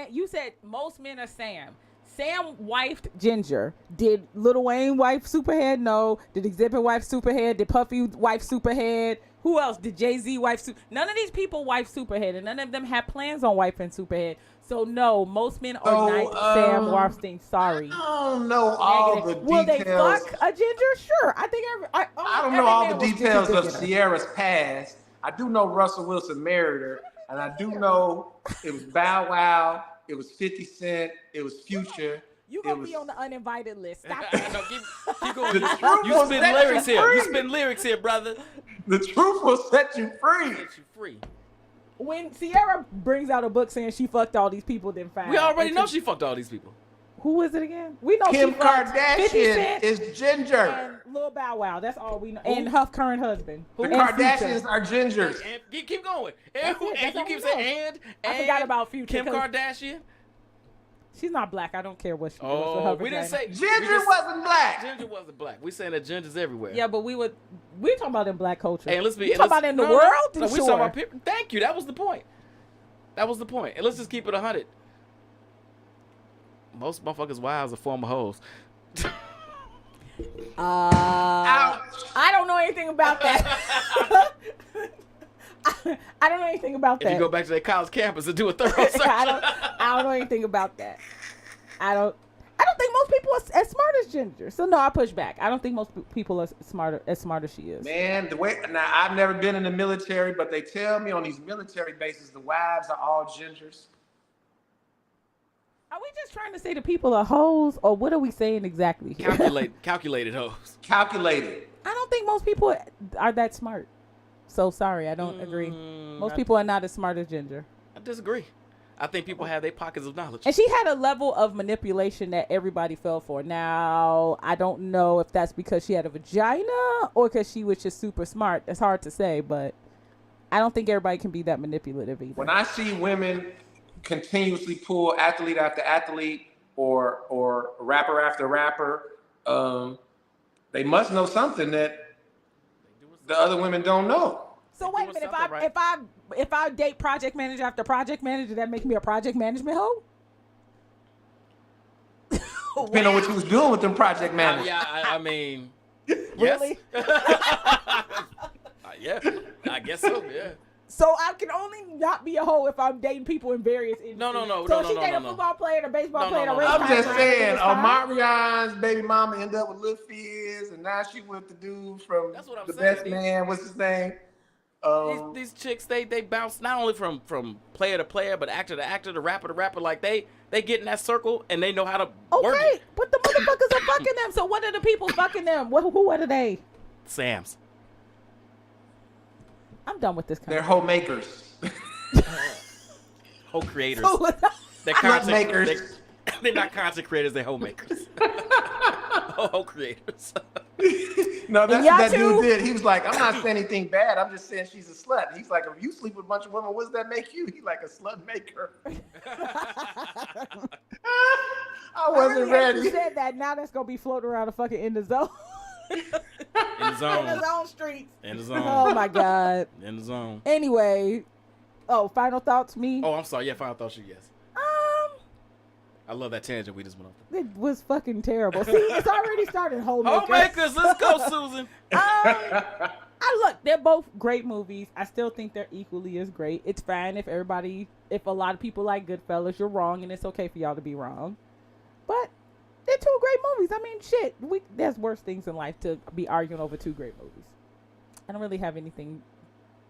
You said most men are Sam. Sam wifed Ginger. Did Lil Wayne wife Superhead? No. Did Exhibit wife Superhead? Did Puffy wife Superhead? Who else? Did Jay-Z wife Superhead? None of these people wife Superhead, and none of them have plans on wifing Superhead. So no, most men are not Sam Rothstein. Sorry. I don't know all the details. Will they fuck a Ginger? Sure. I think I don't know all the details of Sierra's past. I do know Russell Wilson married her, and I do know it was Bow Wow. It was 50 Cent. It was Future. You're going to be on the uninvited list. Stop that. No, keep going. You spin lyrics here. You spin lyrics here, brother. The truth will set you free. Set you free. When Sierra brings out a book saying she fucked all these people, then fine. We already know she fucked all these people. Who is it again? We know Kim she fucked Kardashian is Ginger. And Lil Bow Wow. That's all we know. And her current husband. The Kardashians are Gingers. And keep going. And you keep saying I forgot about Future. Kim Kardashian. She's not black. I don't care what she was. We didn't say Ginger wasn't black. Ginger wasn't black. We saying that Ginger's everywhere. Yeah, but we're talking about in black culture. Hey, let's be. You talking about in the world? No, we talking about people. Thank you. That was the point. And let's just keep it 100. Most motherfuckers' wives are former hoes. I don't know anything about that. I don't know anything about that. If you go back to that college campus and do a thorough search. I don't know anything about that. I don't think most people are as smart as Ginger. So no, I push back. I don't think most people are as smart as she is. Man, now I've never been in the military, but they tell me on these military bases the wives are all Gingers. Are we just trying to say the people are hoes, or what are we saying exactly here? Calculated hoes. Calculated. I don't think most people are that smart. So sorry, I don't agree. Most people are not as smart as Ginger. I disagree. I think people have their pockets of knowledge. And she had a level of manipulation that everybody fell for. Now, I don't know if that's because she had a vagina or because she was just super smart. It's hard to say, but I don't think everybody can be that manipulative either. When I see women continuously pull athlete after athlete or rapper after rapper, they must know something that the other women don't know. So wait a minute, if I date project manager after project manager, that makes me a project management hoe? Depending on what you was doing with them project managers. I mean, really? Yeah, I guess so. Yeah. So I can only not be a hoe if I'm dating people in various industries. No. So if she date a football player, and a baseball player, and a race I'm just car saying, driver, Omarion's baby mama ended up with Lil Fizz, and now she with the dude from The Best Man. What's his name? These chicks, they bounce not only from player to player, but actor to actor, to rapper to rapper. Like they get in that circle and they know how to work it. But the motherfuckers are fucking them. So what are the people fucking them? Who are they? Sam's. I'm done with this. They're hoe makers. Hoe creators. They're content makers. They're not content creators. They're hoe makers. Hoe creators. No, that's what that dude did. He was like, I'm not saying anything bad. I'm just saying she's a slut. He's like, if you sleep with a bunch of women, what does that make you? He's like a slut maker. I wasn't ready. You said that. Now that's going to be floating around the fucking in the zone. In the zone. In the zone streets. In the zone. Oh, my God. In the zone. Anyway. Oh, final thoughts, me? Oh, I'm sorry. Yeah, final thoughts, you, yes. I love that tangent we just went off. It was fucking terrible. See, it's already started. Homemakers, let's go, Susan. Look, they're both great movies. I still think they're equally as great. It's fine if a lot of people like Goodfellas, you're wrong, and it's okay for y'all to be wrong. But they're two great movies. I mean, shit, there's worse things in life to be arguing over two great movies. I don't really have anything.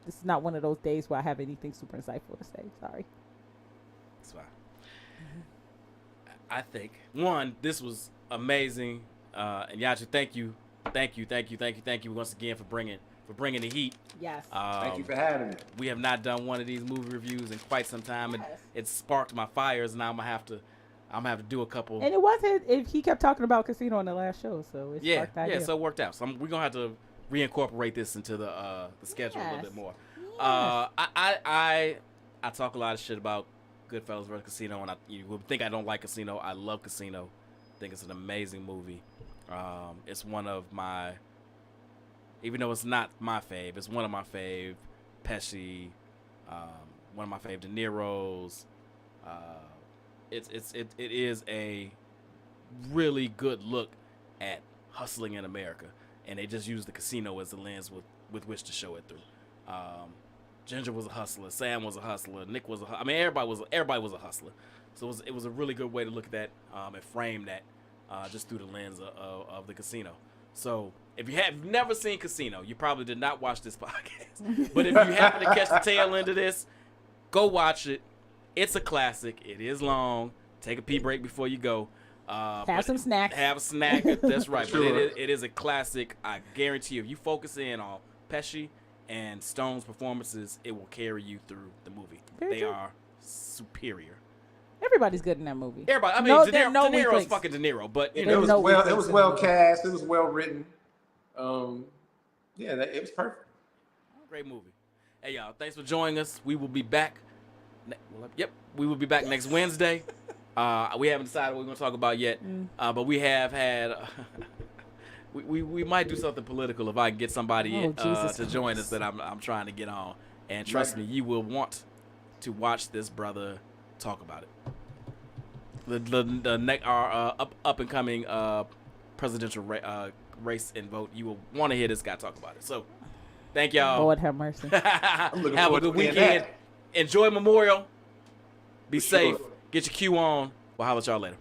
This is not one of those days where I have anything super insightful to say. Sorry. It's fine. I think this was amazing, and Yachu, thank you once again for bringing the heat. Yes. Thank you for having me. We have not done one of these movie reviews in quite some time, and it sparked my fires. And now I'm gonna have to do a couple. And it wasn't. He kept talking about Casino on the last show, so it sparked the idea. So it worked out. So we're gonna have to reincorporate this into the schedule a little bit more. Yes. I talk a lot of shit about Goodfellas vs. Casino, and you would think I don't like Casino. I love Casino. I think it's an amazing movie. It's one of my, even though it's not my fave, it's one of my fave. Pesci, one of my fave De Niro's. It is a really good look at hustling in America, and they just use the casino as the lens with which to show it through. Ginger was a hustler. Sam was a hustler. Nick was I mean, everybody was a hustler. So it was a really good way to look at that and frame that just through the lens of the casino. So if you have never seen Casino, you probably did not watch this podcast. But if you happen to catch the tail end of this, go watch it. It's a classic. It is long. Take a pee break before you go. Have some snacks. Have a snack. That's right. Sure. But it is a classic. I guarantee you, if you focus in on Pesci and Stone's performances, it will carry you through the movie. They are superior. Everybody's good in that movie. Everybody. I mean, De Niro's fucking De Niro, but you know, it was well cast. It was well written. It was perfect. Great movie. Hey y'all, thanks for joining us. We will be back. We will be back next Wednesday. We haven't decided what we're going to talk about yet, but we have had. We might do something political if I can get somebody to join us that I'm trying to get on. And trust me, you will want to watch this brother talk about it. Our up and coming presidential race and vote. You will want to hear this guy talk about it. So, thank y'all. Lord have mercy. Have a good weekend. Enjoy Memorial. Be safe. Get your Q on. We'll holler at y'all later.